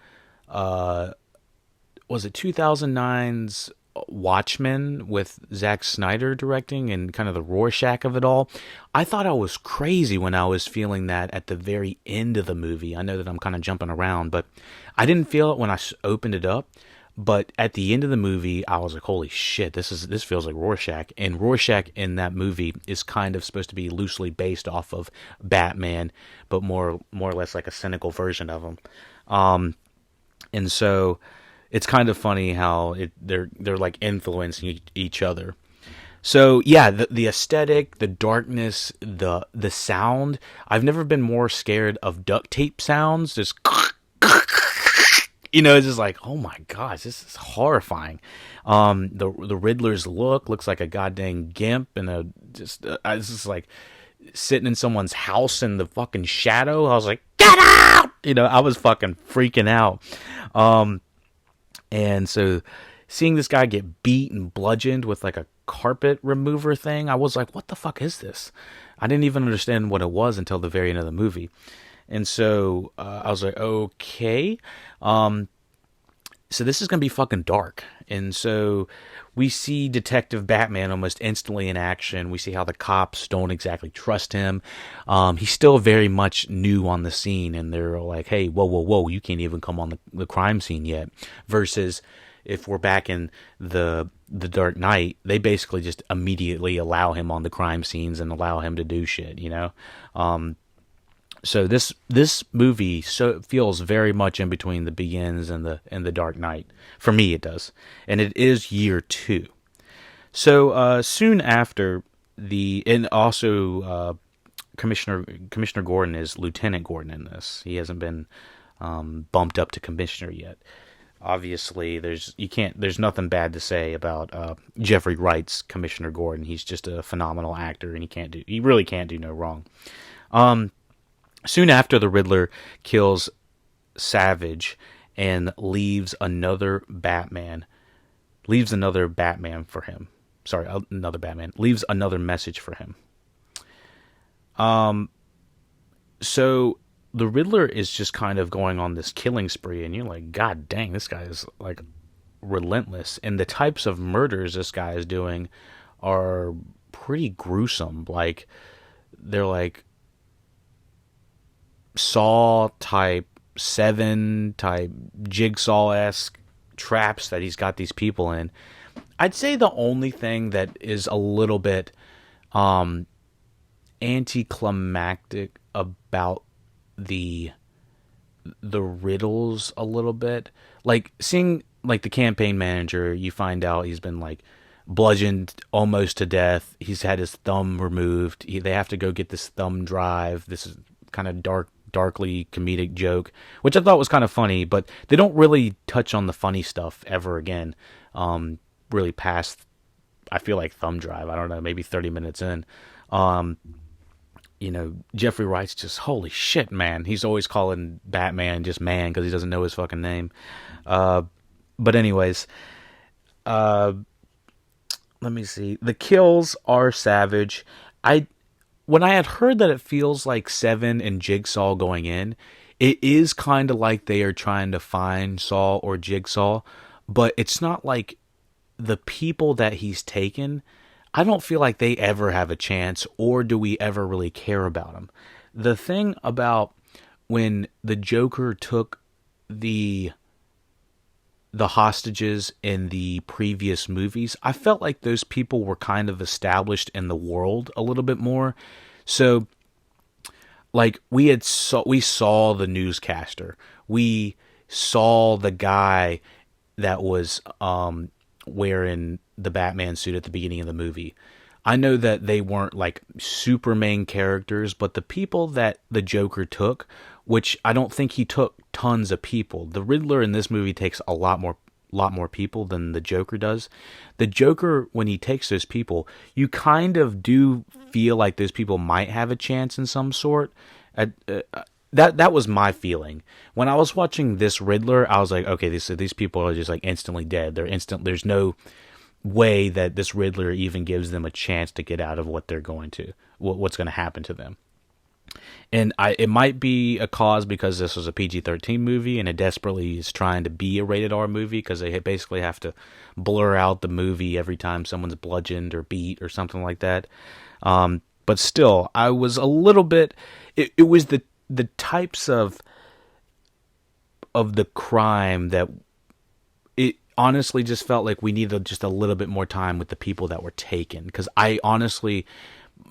was it 2009's Watchmen with Zack Snyder directing and kind of the Rorschach of it all. I thought I was crazy when I was feeling that at the very end of the movie. I know that I'm kind of jumping around, but I didn't feel it when I opened it up. But at the end of the movie, I was like, holy shit, this feels like Rorschach. And Rorschach in that movie is kind of supposed to be loosely based off of Batman, but more or less like a cynical version of him. And so it's kind of funny how they're like influencing each other. So yeah, the aesthetic, the darkness, the sound. I've never been more scared of duct tape sounds. Just it's just like, oh my gosh, this is horrifying. The Riddler's looks like a goddamn gimp, and it's just like sitting in someone's house in the fucking shadow. I was like, get out! I was fucking freaking out. And so seeing this guy get beat and bludgeoned with like a carpet remover thing, I was like, what the fuck is this? I didn't even understand what it was until the very end of the movie. And so I was like, okay. So this is going to be fucking dark. And so we see Detective Batman almost instantly in action. We see how the cops don't exactly trust him. He's still very much new on the scene, and they're like, hey, whoa, you can't even come on the crime scene yet. Versus if we're back in the Dark Knight, they basically just immediately allow him on the crime scenes and allow him to do shit, So this movie feels very much in between The Begins and the Dark Knight. For me, it does, and it is year 2. So soon after and also Commissioner Gordon is Lieutenant Gordon in this. He hasn't been bumped up to Commissioner yet. Obviously, there's nothing bad to say about Jeffrey Wright's Commissioner Gordon. He's just a phenomenal actor, and he really can't do no wrong. Soon after, the Riddler kills Savage and leaves another Batman for him. Sorry, another Batman. Leaves another message for him. So the Riddler is just kind of going on this killing spree, and you're like, God dang, this guy is like relentless. And the types of murders this guy is doing are pretty gruesome. Like, they're like Saw type, 7 type, Jigsaw-esque traps that he's got these people in. I'd say the only thing that is a little bit anticlimactic about the riddles a little bit, like seeing like the campaign manager, you find out he's been like bludgeoned almost to death. He's had his thumb removed. They have to go get this thumb drive. This is kind of darkly comedic joke, which I thought was kind of funny, but they don't really touch on the funny stuff ever again. Really past, I feel like, thumb drive. I don't know, maybe 30 minutes in. Jeffrey Wright's just, holy shit, man. He's always calling Batman just man because he doesn't know his fucking name. But anyways, let me see. The kills are savage. When I had heard that it feels like Seven and Jigsaw going in, it is kind of like they are trying to find Saw or Jigsaw, but it's not like the people that he's taken, I don't feel like they ever have a chance, or do we ever really care about them. The thing about when the Joker took the hostages in the previous movies, I felt like those people were kind of established in the world a little bit more. So, like, we saw the newscaster. We saw the guy that was wearing the Batman suit at the beginning of the movie. I know that they weren't like super main characters, but the people that the Joker took, which I don't think he took tons of people. The Riddler in this movie takes a lot more lot more people than the Joker does. The Joker, when he takes those people, you kind of do feel like those people might have a chance in some sort. That was my feeling when I was watching this Riddler. I was like, okay, these people are just like instantly dead. There's no way that this Riddler even gives them a chance to get out of what's going to happen to them. And it might be a cause because this was a PG-13 movie and it desperately is trying to be a rated R movie because they basically have to blur out the movie every time someone's bludgeoned or beat or something like that. But still, I was a little bit. It was the types of the crime that it honestly just felt like we needed just a little bit more time with the people that were taken. Because I honestly,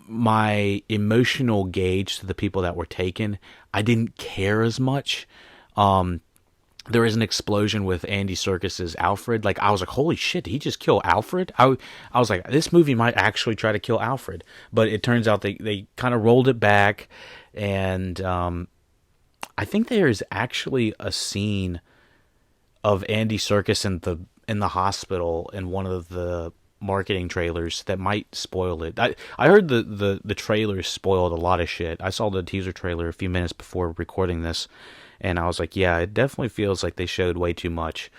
my emotional gauge to the people that were taken, I didn't care as much. There is an explosion with Andy Serkis's Alfred. Like, I was like, holy shit, did he just kill Alfred? I was like, this movie might actually try to kill Alfred. But it turns out they kind of rolled it back. And I think there is actually a scene of Andy Serkis in the hospital in one of the marketing trailers that might spoil it. I heard the trailers spoiled a lot of shit. I saw the teaser trailer a few minutes before recording this, and I was like, yeah, it definitely feels like they showed way too much,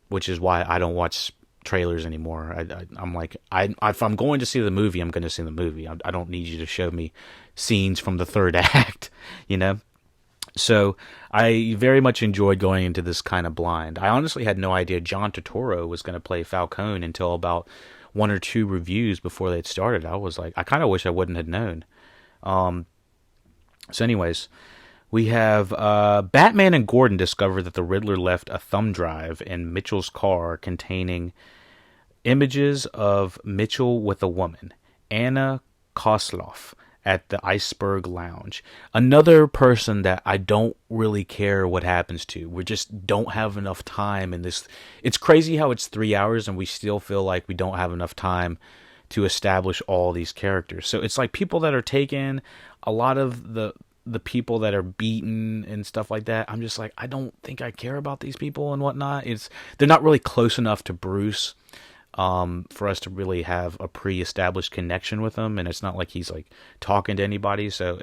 which is why I don't watch trailers anymore. I'm like, if I'm going to see the movie, I'm going to see the movie. I don't need you to show me scenes from the third act, you know? So I very much enjoyed going into this kind of blind. I honestly had no idea John Turturro was going to play Falcone until about one or two reviews before they'd started. I was like, I kind of wish I wouldn't have known. So anyways, we have Batman and Gordon discover that the Riddler left a thumb drive in Mitchell's car containing images of Mitchell with a woman, Anna Kosloff, at the Iceberg Lounge. Another person that I don't really care what happens to. We just don't have enough time in this. It's crazy how it's 3 hours and we still feel like we don't have enough time to establish all these characters. So it's like people that are taken, a lot of the people that are beaten and stuff like that. I'm just like, I don't think I care about these people and whatnot. They're not really close enough to Bruce for us to really have a pre-established connection with him, and it's not like he's like talking to anybody. So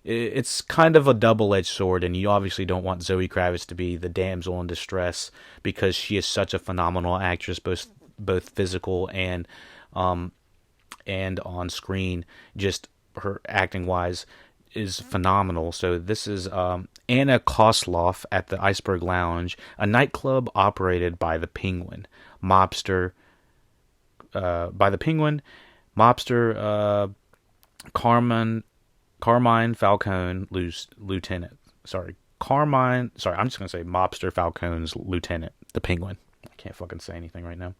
it's kind of a double-edged sword, and you obviously don't want Zoe Kravitz to be the damsel in distress because she is such a phenomenal actress, both physical and on screen. Just her acting wise is phenomenal. So this is Anna Kosloff at the Iceberg Lounge, a nightclub operated by the Penguin mobster. Carmine Falcone, lieutenant. I'm just gonna say mobster Falcone's lieutenant, the Penguin. I can't fucking say anything right now.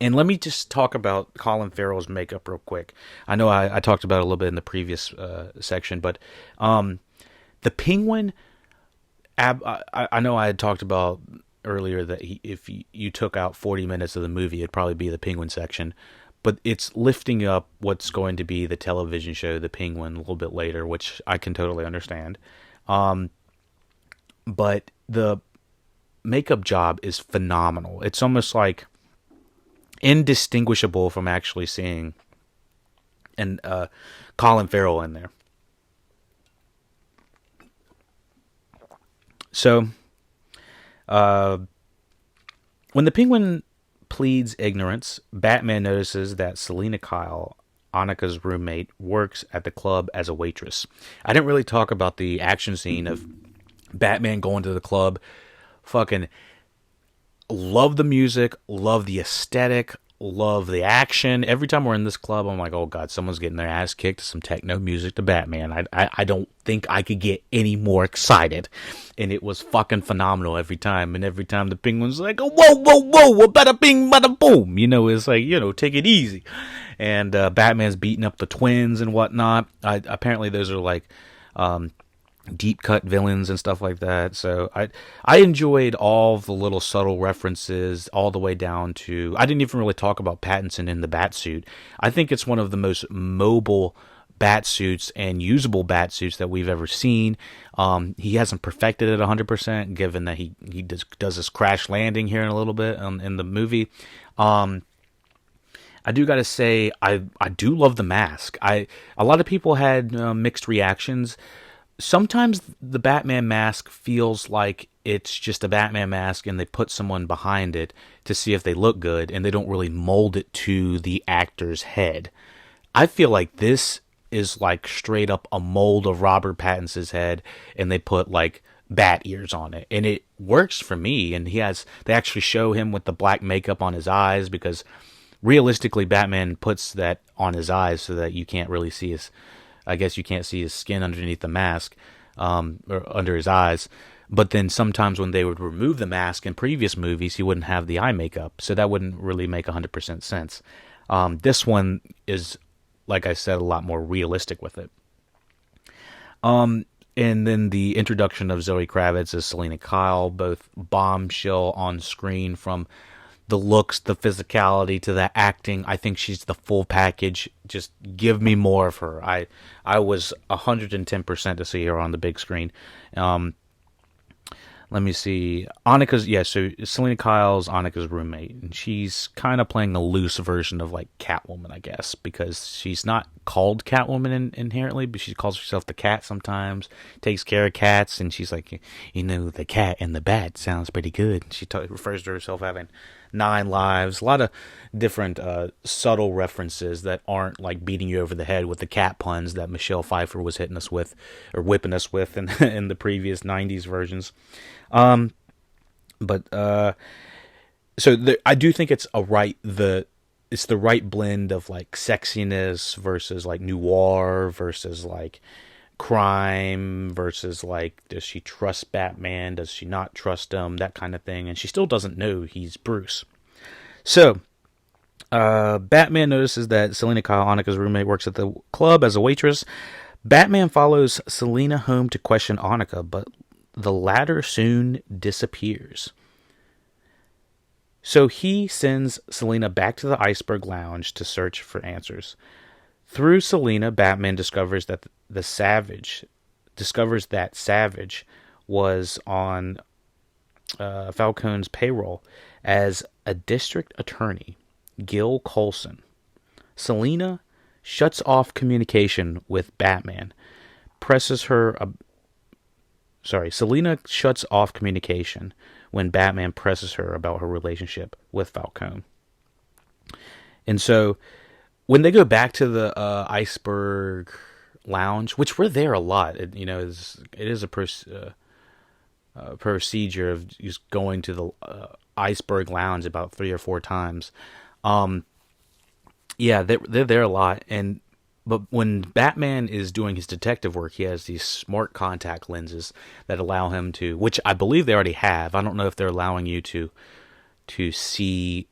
And let me just talk about Colin Farrell's makeup real quick. I know I talked about it a little bit in the previous section, but the Penguin. I know I had talked about earlier that if you took out 40 minutes of the movie, it'd probably be the Penguin section. But it's lifting up what's going to be the television show, The Penguin, a little bit later, which I can totally understand. But the makeup job is phenomenal. It's almost like indistinguishable from actually seeing Colin Farrell in there. So, when the Penguin pleads ignorance, Batman notices that Selina Kyle, Annika's roommate, works at the club as a waitress. I didn't really talk about the action scene of Batman going to the club. Fucking love the music, love the aesthetic, love the action. Every time we're in this club, I'm like, oh god, someone's getting their ass kicked to some techno music to Batman. I don't think I could get any more excited. And it was fucking phenomenal every time. And every time the Penguin's like, oh, whoa, whoa, whoa, bada bing, bada boom. It's like, take it easy. And Batman's beating up the twins and whatnot. Apparently those are like deep cut villains and stuff like that. So I enjoyed all the little subtle references all the way down to, I didn't even really talk about Pattinson in the Batsuit. I think it's one of the most mobile bat suits and usable bat suits that we've ever seen. He hasn't perfected it 100%, given that he does this crash landing here in a little bit in the movie. I do gotta say, I do love the mask. A lot of people had mixed reactions. Sometimes the Batman mask feels like it's just a Batman mask and they put someone behind it to see if they look good, and they don't really mold it to the actor's head. I feel like this is like straight up a mold of Robert Pattinson's head, and they put like bat ears on it, and it works for me. And they actually show him with the black makeup on his eyes, because realistically Batman puts that on his eyes so that you can't really see I guess you can't see his skin underneath the mask, or under his eyes. But then sometimes when they would remove the mask in previous movies, he wouldn't have the eye makeup, so that wouldn't really make 100% sense. This one is, like I said, a lot more realistic with it. And then the introduction of Zoe Kravitz as Selina Kyle, both bombshell on screen, from the looks, the physicality, to the acting. I think she's the full package. Just give me more of her. I was 110% to see her on the big screen. Let me see. So Selina Kyle's Annika's roommate, and she's kind of playing a loose version of like Catwoman, I guess, because she's not called Catwoman inherently, but she calls herself the Cat sometimes, takes care of cats, and she's like, the cat and the bat sounds pretty good. She refers to herself having 9 lives. A lot of different subtle references that aren't like beating you over the head with the cat puns that Michelle Pfeiffer was hitting us with, or whipping us with in the previous 90s versions. I do think it's it's the right blend of like sexiness versus like noir versus like crime versus like, does she trust Batman, does she not trust him, that kind of thing. And she still doesn't know he's Bruce. So Batman notices that Selina Kyle, Annika's roommate, works at the club as a waitress. Batman follows Selina home to question Annika, but the latter soon disappears. So he sends Selina back to the Iceberg Lounge to search for answers. Through Selina, Batman discovers that Savage was on Falcone's payroll as a district attorney, Gil Coulson. Selina shuts off communication with Batman, Selina shuts off communication when Batman presses her about her relationship with Falcone. And so when they go back to the Iceberg Lounge, which we're there a lot, it is a procedure of just going to the Iceberg Lounge about 3 or 4 times. They're there a lot. But when Batman is doing his detective work, he has these smart contact lenses that allow him to, which I believe they already have. I don't know if they're allowing you to see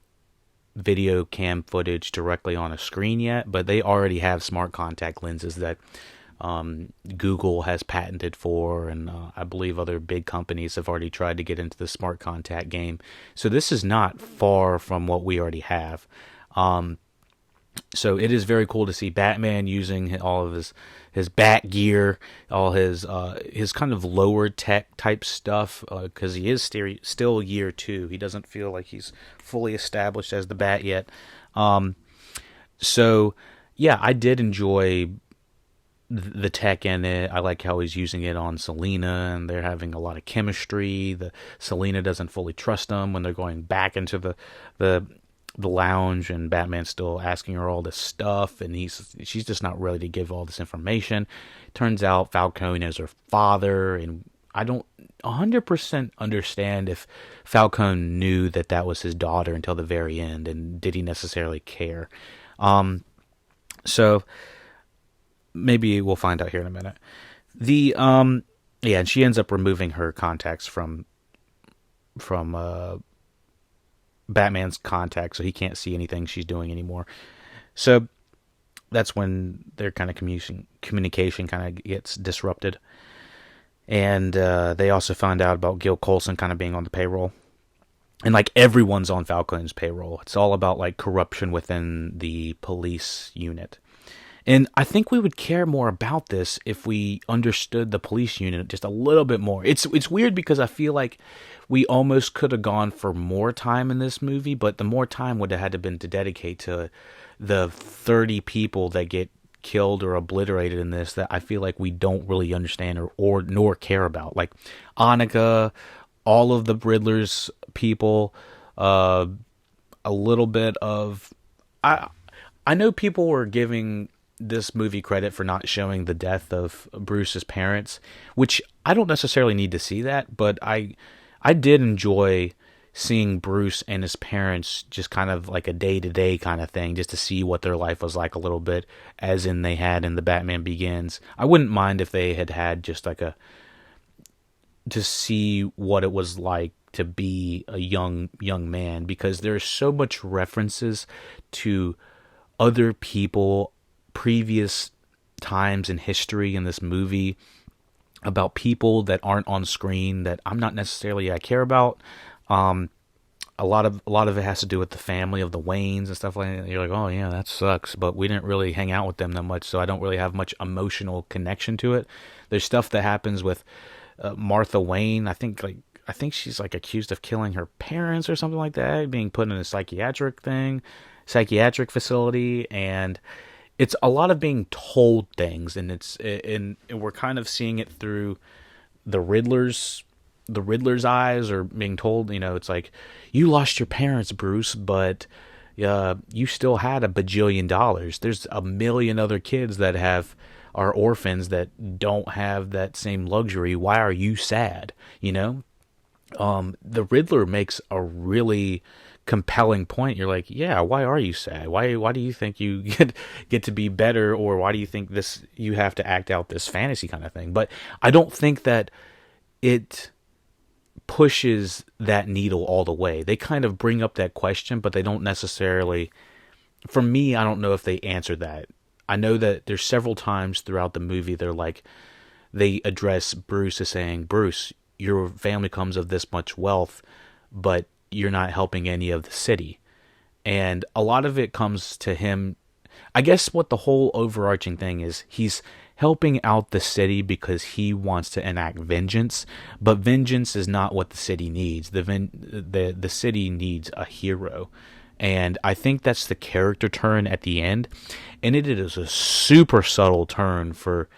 video cam footage directly on a screen yet, but they already have smart contact lenses that Google has patented for, and I believe other big companies have already tried to get into the smart contact game. So this is not far from what we already have. So it is very cool to see Batman using all of his bat gear, all his kind of lower tech type stuff, because he is still year 2. He doesn't feel like he's fully established as the Bat yet. So yeah, I did enjoy the tech in it. I like how he's using it on Selina, and they're having a lot of chemistry. Selina doesn't fully trust him when they're going back into the lounge, and Batman's still asking her all this stuff, and she's just not ready to give all this information. Turns out Falcone is her father, and I don't 100% understand if Falcone knew that was his daughter until the very end, and did he necessarily care. So maybe we'll find out here in a minute. And she ends up removing her contacts from Batman's contacts, so he can't see anything she's doing anymore. So that's when their kind of communication kind of gets disrupted. And they also find out about Gil Coulson kind of being on the payroll. And like everyone's on Falcone's payroll. It's all about like corruption within the police unit. And I think we would care more about this if we understood the police unit just a little bit more. It's weird because I feel like we almost could have gone for more time in this movie, but the more time would have had to been to dedicate to the 30 people that get killed or obliterated in this that I feel like we don't really understand or nor care about. Like Annika, all of the Riddler's people, a little bit of I know people were giving this movie credit for not showing the death of Bruce's parents, which I don't necessarily need to see that, but I did enjoy seeing Bruce and his parents just kind of like a day-to-day kind of thing, just to see what their life was like a little bit, as in they had in the Batman Begins. I wouldn't mind if they had just like to see what it was like to be a young man, because there's so much references to other people, previous times in history in this movie, about people that aren't on screen that I'm not necessarily I care about. A lot of it has to do with the family of the Waynes and stuff like that. You're like, oh yeah, that sucks, but we didn't really hang out with them that much, so I don't really have much emotional connection to it. There's stuff that happens with Martha Wayne. I think she's like accused of killing her parents or something like that, being put in a psychiatric facility, and it's a lot of being told things, and we're kind of seeing it through the Riddler's eyes, or being told, it's like, you lost your parents, Bruce, but you still had $1 bajillion. There's 1 million other kids that are orphans that don't have that same luxury. Why are you sad? The Riddler makes a really compelling point. You're like, yeah, why are you sad? Why do you think you get to be better, or why do you think you have to act out this fantasy kind of thing? But I don't think that it pushes that needle all the way. They kind of bring up that question, but they don't necessarily, for me, I don't know if they answer that. I know that there's several times throughout the movie they address Bruce as saying, Bruce, your family comes of this much wealth, but you're not helping any of the city. And a lot of it comes to him. I guess what the whole overarching thing is, he's helping out the city because he wants to enact vengeance, but vengeance is not what the city needs. The city needs a hero. And I think that's the character turn at the end, and it is a super subtle turn for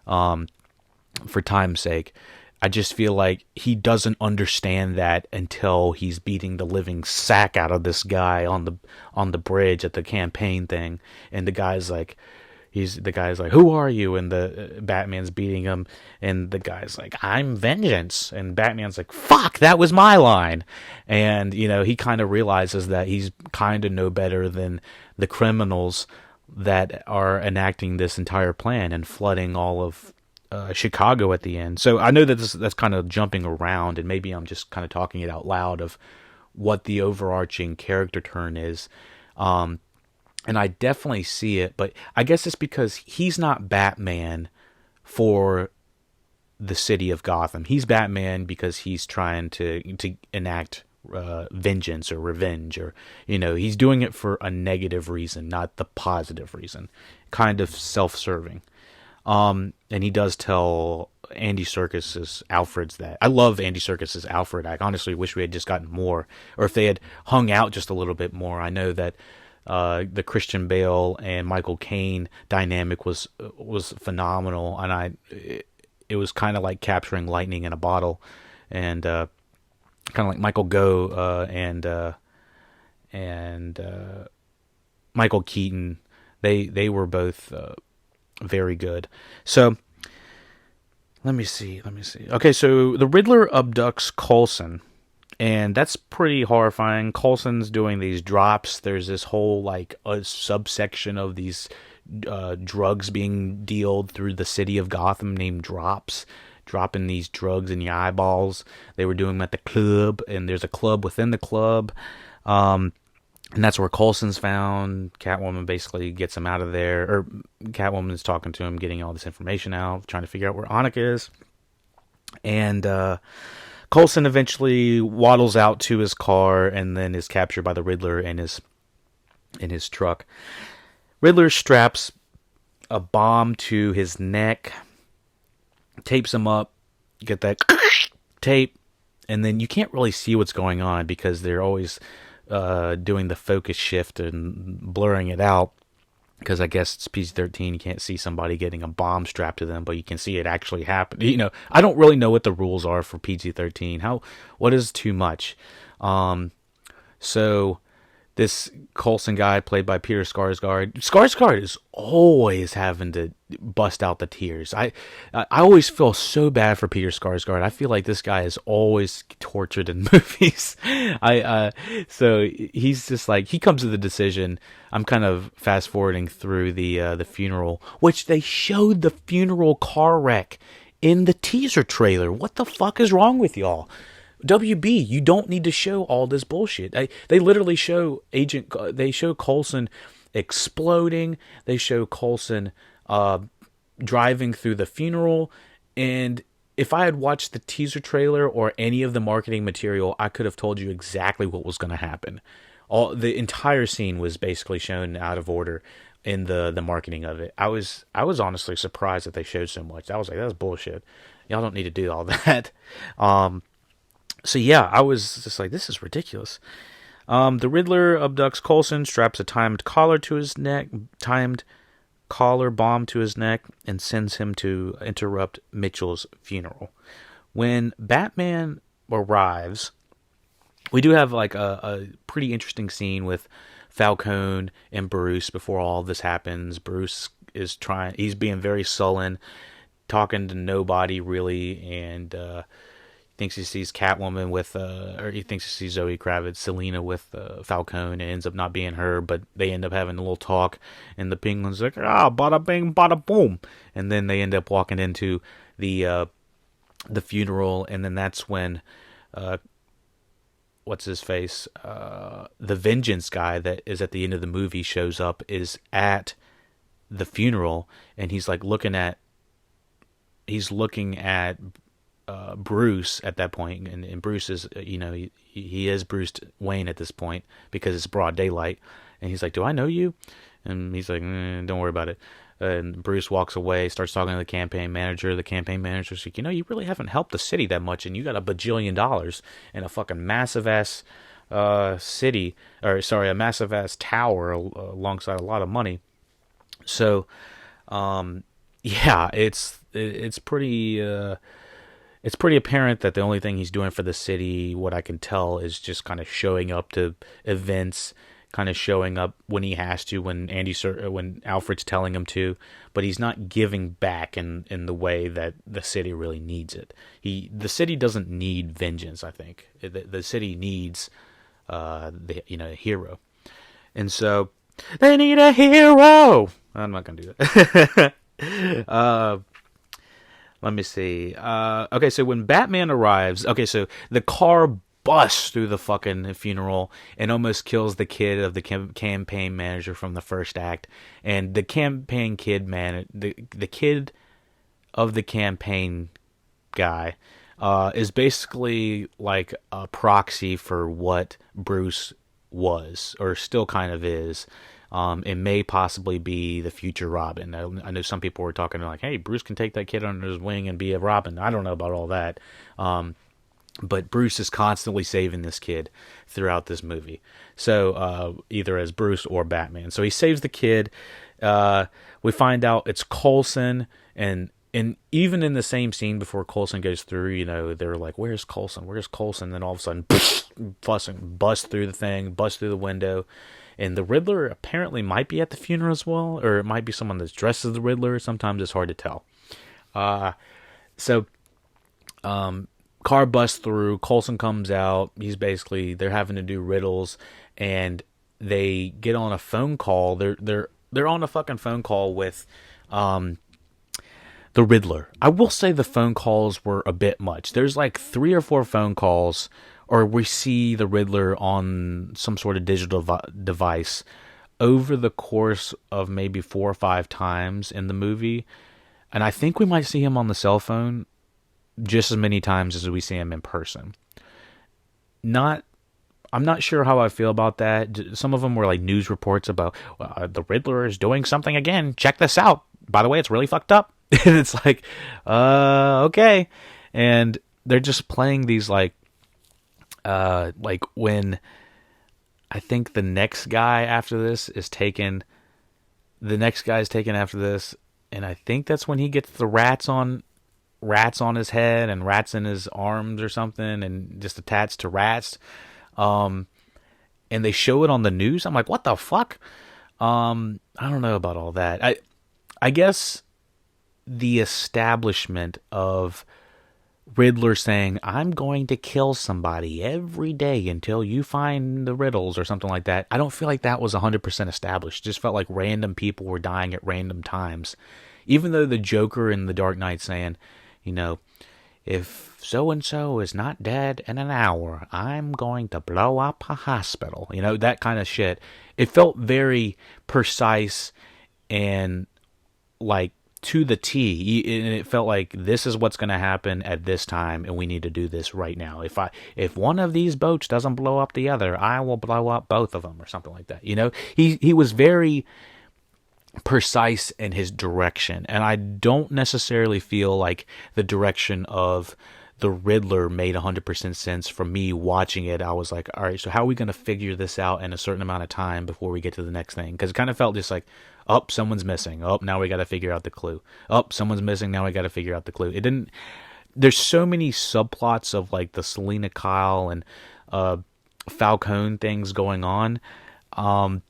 time's sake. I just feel like he doesn't understand that until he's beating the living sack out of this guy on the bridge at the campaign thing, and the guy's like, who are you? And the Batman's beating him, and the guy's like, I'm vengeance. And Batman's like, fuck, that was my line. And he kind of realizes that he's kind of no better than the criminals that are enacting this entire plan and flooding all of Chicago at the end. So I know that that's kind of jumping around, and maybe I'm just kind of talking it out loud of what the overarching character turn is. And I definitely see it, but I guess it's because he's not Batman for the city of Gotham. He's Batman because he's trying to enact vengeance or revenge, or he's doing it for a negative reason, not the positive reason. Kind of self-serving. And he does tell Andy Serkis's Alfred's that. I love Andy Serkis's Alfred. I honestly wish we had just gotten more, or if they had hung out just a little bit more. I know that the Christian Bale and Michael Caine dynamic was phenomenal, and it was kind of like capturing lightning in a bottle, and kind of like Michael Gough and Michael Keaton. They were both very good. So let me see. Okay, so the Riddler abducts Coulson, and that's pretty horrifying. Coulson's doing these drops. There's this whole a subsection of these drugs being dealed through the city of Gotham named drops, dropping these drugs in your eyeballs. They were doing them at the club, and there's a club within the club. And that's where Coulson's found. Catwoman basically gets him out of there. Or Catwoman is talking to him, getting all this information out, trying to figure out where Annika is. And Coulson eventually waddles out to his car and then is captured by the Riddler in his truck. Riddler straps a bomb to his neck, tapes him up, get that tape, and then you can't really see what's going on because they're always doing the focus shift and blurring it out. Because I guess it's PG-13, you can't see somebody getting a bomb strapped to them, but you can see it actually happen. I don't really know what the rules are for PG-13. What is too much? So this Coulson guy, played by Peter Skarsgård is always having to bust out the tears. I always feel so bad for Peter Skarsgård. I feel like this guy is always tortured in movies. So he's just like, he comes to the decision. I'm kind of fast forwarding through the funeral, which they showed the funeral car wreck in the teaser trailer. What the fuck is wrong with y'all? WB, you don't need to show all this bullshit. They literally show they show Coulson exploding. They show Coulson driving through the funeral. And if I had watched the teaser trailer or any of the marketing material, I could have told you exactly what was going to happen. The entire scene was basically shown out of order in the marketing of it. I was honestly surprised that they showed so much. I was like, that's bullshit. Y'all don't need to do all that. So yeah, I was just like, this is ridiculous. The Riddler abducts Coulson, straps a timed collar bomb to his neck, and sends him to interrupt Mitchell's funeral. When Batman arrives, we do have like a pretty interesting scene with Falcone and Bruce before all this happens. Bruce he's being very sullen, talking to nobody really, and thinks he sees Catwoman or he thinks he sees Zoe Kravitz, Selena with Falcone. It ends up not being her, but they end up having a little talk, and the Penguin's like, bada bing, bada boom, and then they end up walking into the funeral, and then that's when what's his face, the Vengeance guy that is at the end of the movie shows up, is at the funeral, and he's like looking at Bruce at that point, and Bruce is, he is Bruce Wayne at this point because it's broad daylight, and he's like, do I know you? And he's like, don't worry about it. And Bruce walks away, starts talking to the campaign manager. The campaign manager's like, you really haven't helped the city that much, and you got $1 bajillion in a fucking massive ass city, or sorry, a massive ass tower alongside a lot of money. So, yeah, it's pretty. It's pretty apparent that the only thing he's doing for the city, what I can tell, is just kind of showing up to events, kind of showing up when he has to, when Alfred's telling him to, but he's not giving back in the way that the city really needs it. The city doesn't need vengeance, I think. The city needs a hero. And so, they need a hero! I'm not going to do that. Let me see. Okay, so when Batman arrives, so the car busts through the fucking funeral and almost kills the kid of the campaign manager from the first act. And the campaign kid the kid of the campaign guy is basically like a proxy for what Bruce was, or still kind of is. It may possibly be the future Robin. I know some people were talking like, hey, Bruce can take that kid under his wing and be a Robin. I don't know about all that. But Bruce is constantly saving this kid throughout this movie. So either as Bruce or Batman. So he saves the kid. We find out it's Coulson, and even in the same scene before Coulson goes through, they're like, where's Coulson? Where's Coulson? Then all of a sudden, bust through the thing, bust through the window. And the Riddler apparently might be at the funeral as well, or it might be someone that's dressed as the Riddler. Sometimes it's hard to tell. Car busts through. Coulson comes out. They're having to do riddles, and they get on a phone call. They're on a fucking phone call with the Riddler. I will say the phone calls were a bit much. There's like 3 or 4 phone calls, or we see the Riddler on some sort of digital device over the course of maybe 4 or 5 times in the movie. And I think we might see him on the cell phone just as many times as we see him in person. I'm not sure how I feel about that. Some of them were like news reports about the Riddler is doing something again. Check this out. by the way, it's really fucked up. And it's like, okay. And they're just playing these like when I think the next guy is taken after this, and I think that's when he gets the rats on his head and rats in his arms or something, and just attached to rats. And they show it on the news. I'm like, what the fuck? I don't know about all that. I guess the establishment of Riddler saying, I'm going to kill somebody every day until you find the riddles or something like that, I don't feel like that was 100% established. It just felt like random people were dying at random times. Even though the Joker in The Dark Knight saying, if so-and-so is not dead in an hour, I'm going to blow up a hospital. That kind of shit. It felt very precise and like to the T, and it felt like this is what's going to happen at this time, and we need to do this right now. If one of these boats doesn't blow up the other, I will blow up both of them, or something like that. He was very precise in his direction, and I don't necessarily feel like the direction of the Riddler made 100% sense for me watching it. I was like, all right, so how are we going to figure this out in a certain amount of time before we get to the next thing? Because it kind of felt just like, oh, someone's missing. Oh, now we got to figure out the clue. Oh, someone's missing. Now we got to figure out the clue. It didn't. There's so many subplots of like the Selena Kyle and Falcone things going on, and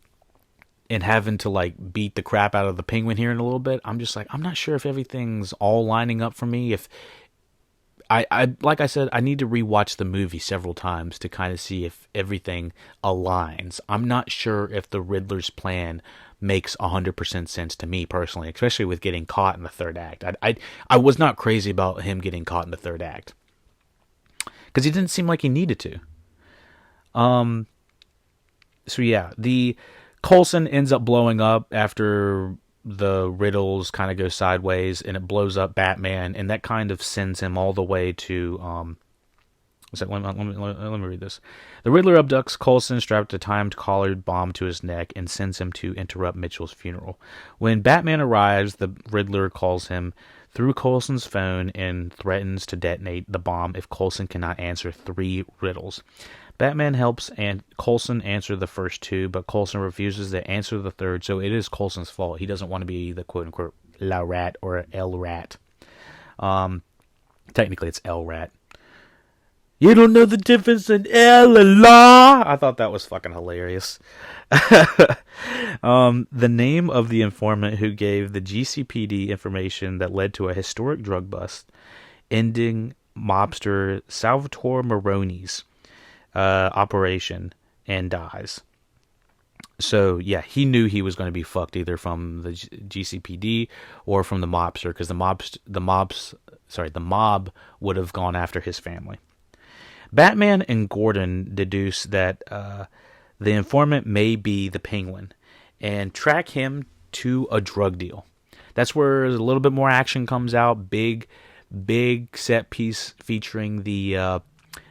having to like beat the crap out of the Penguin here in a little bit. I'm just like, I'm not sure if everything's all lining up for me. If I like I said, I need to rewatch the movie several times to kind of see if everything aligns. I'm not sure if the Riddler's plan makes 100% sense to me personally, especially with getting caught in the third act. I was not crazy about him getting caught in the third act because he didn't seem like he needed to. So yeah, the Coulson ends up blowing up after the riddles kind of go sideways, and it blows up Batman, and that kind of sends him all the way to let me read this. The Riddler abducts Coulson, strapped a timed collared bomb to his neck, and sends him to interrupt Mitchell's funeral. When Batman arrives, the Riddler calls him through Coulson's phone and threatens to detonate the bomb if Coulson cannot answer 3 riddles. Batman helps Coulson answer the first 2, but Coulson refuses to answer the third, so it is Coulson's fault. He doesn't want to be the quote-unquote La Rat or El Rat. Technically, it's El Rat. You don't know the difference in El and La? I thought that was fucking hilarious. The name of the informant who gave the GCPD information that led to a historic drug bust, ending mobster Salvatore Maroni's operation, and dies. So yeah, he knew he was going to be fucked either from the GCPD or from the mobster, because the mob would have gone after his family. Batman and Gordon deduce that the informant may be the Penguin and track him to a drug deal. That's where a little bit more action comes out. Big set piece featuring the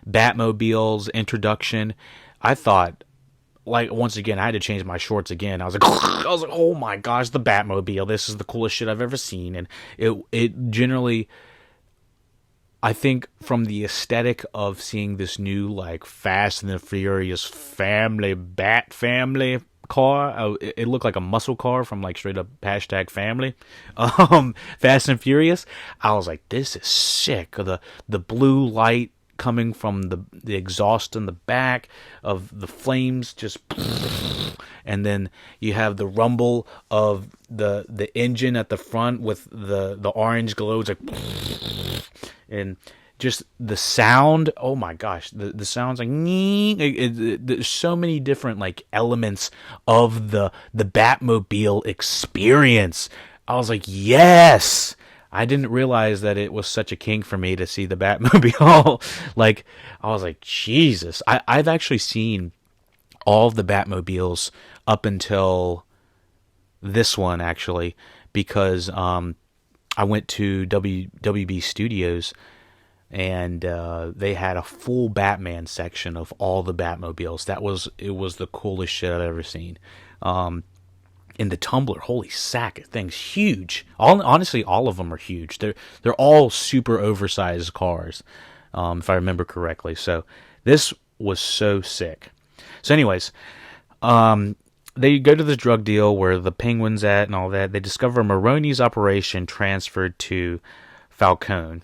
Batmobile's introduction. I thought, like, once again, I had to change my shorts again. I was like, oh my gosh, the Batmobile. This is the coolest shit I've ever seen. And it generally, I think, from the aesthetic of seeing this new, like, Fast and the Furious Bat family car, it looked like a muscle car from, like, straight up #family. Fast and Furious. I was like, this is sick. The blue light coming from the exhaust in the back of the flames, just, and then you have the rumble of the engine at the front with the orange glow. It's like, and just the sound. Oh my gosh, the sounds like, there's so many different like elements of the Batmobile experience. I was like, yes. I didn't realize that it was such a kink for me to see the Batmobile. Like, I was like, Jesus. I've actually seen all of the Batmobiles up until this one, actually, because I went to WB Studios, and they had a full Batman section of all the Batmobiles. It was the coolest shit I've ever seen. in the tumbler, holy sack, that thing's huge. Honestly, all of them are huge. They're all super oversized cars, if I remember correctly. So this was so sick. So anyways, they go to this drug deal where the Penguin's at and all that. They discover Maroni's operation transferred to Falcone,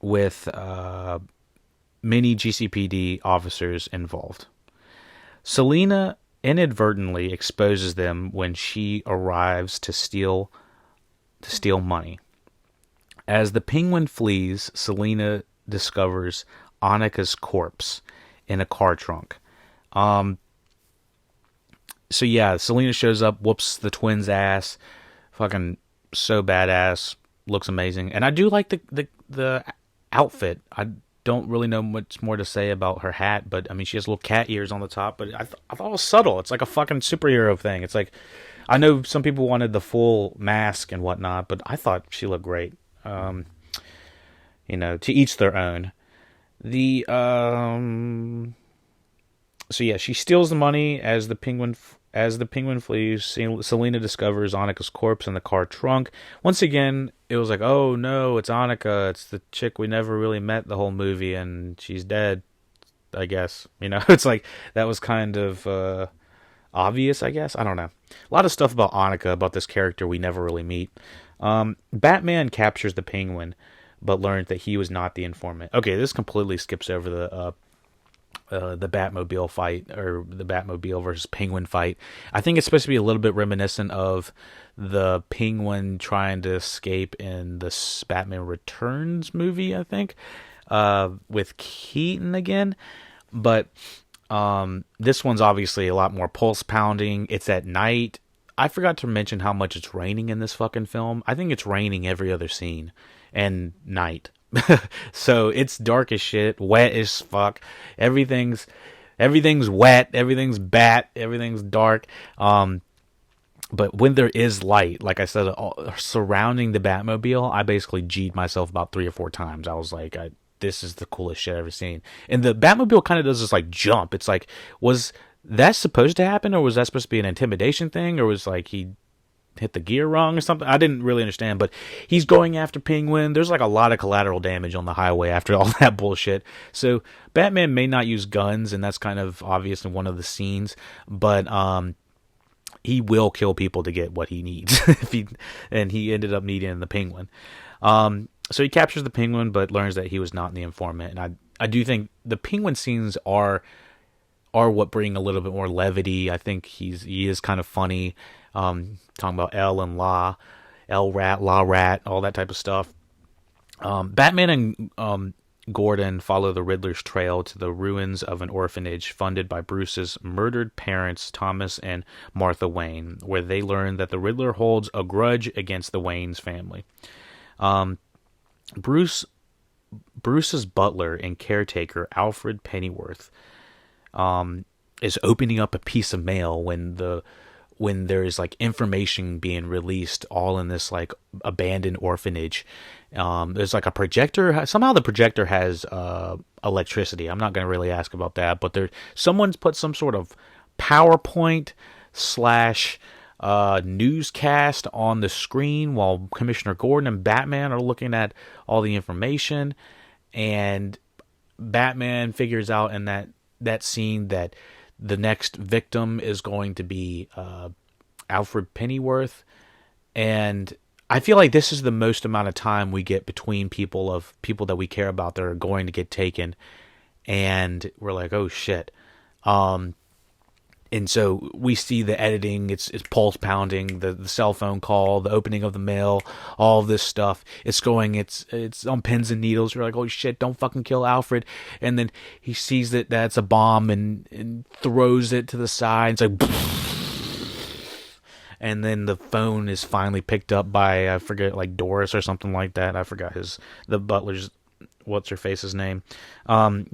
with many GCPD officers involved. Selena inadvertently exposes them when she arrives to steal money. As the Penguin flees, Selena discovers Annika's corpse in a car trunk. So yeah, Selena shows up, whoops the twins' ass, fucking so badass, looks amazing, and I do like the outfit. I don't really know much more to say about her hat, but I mean, she has little cat ears on the top, but I thought it was subtle. It's like a fucking superhero thing. It's like, I know some people wanted the full mask and whatnot, but I thought she looked great. To each their own. So yeah, she steals the money as the Penguin flees. Selena discovers Annika's corpse in the car trunk. Once again, it was like, oh no, it's Annika. It's the chick we never really met the whole movie, and she's dead, I guess. It's like, that was kind of obvious, I guess. I don't know. A lot of stuff about Annika, about this character we never really meet. Batman captures the Penguin, but learned that he was not the informant. Okay, this completely skips over the Batmobile fight, or the Batmobile versus Penguin fight. I think it's supposed to be a little bit reminiscent of the Penguin trying to escape in the Batman Returns movie, I think, with Keaton again. But this one's obviously a lot more pulse pounding. It's at night. I forgot to mention how much it's raining in this fucking film. I think it's raining every other scene, and night. So it's dark as shit, wet as fuck. Everything's wet, everything's everything's dark. But when there is light, like I said, surrounding the Batmobile, I basically G'd myself about 3 or 4 times. I was like, this is the coolest shit I've ever seen. And the Batmobile kind of does this like jump. It's like, was that supposed to happen, or was that supposed to be an intimidation thing, or was like he hit the gear wrong or something? I didn't really understand, but he's going after Penguin. There's like a lot of collateral damage on the highway after all that bullshit. So Batman may not use guns, and that's kind of obvious in one of the scenes, but he will kill people to get what he needs. And he ended up needing the Penguin. So he captures the Penguin, but learns that he was not the informant. And I do think the Penguin scenes are what bring a little bit more levity. I think he is kind of funny. Talking about L and La Rat, all that type of stuff. Batman and Gordon follow the Riddler's trail to the ruins of an orphanage funded by Bruce's murdered parents, Thomas and Martha Wayne, where they learn that the Riddler holds a grudge against the Wayne's family. Bruce's butler and caretaker, Alfred Pennyworth, is opening up a piece of mail when there is like information being released all in this like abandoned orphanage. There's like a projector. Somehow the projector has electricity. I'm not going to really ask about that, but someone's put some sort of PowerPoint / newscast on the screen while Commissioner Gordon and Batman are looking at all the information, and Batman figures out in that scene that the next victim is going to be Alfred Pennyworth. And I feel like this is the most amount of time we get between people that we care about that are going to get taken. And we're like, oh shit. And so we see the editing, it's pulse pounding, the cell phone call, the opening of the mail, all of this stuff. It's on pins and needles. You're like, oh shit, don't fucking kill Alfred. And then he sees that that's a bomb and throws it to the side. It's like, and then the phone is finally picked up by, I forget, like Doris or something like that. I forgot the butler's, what's her face's name.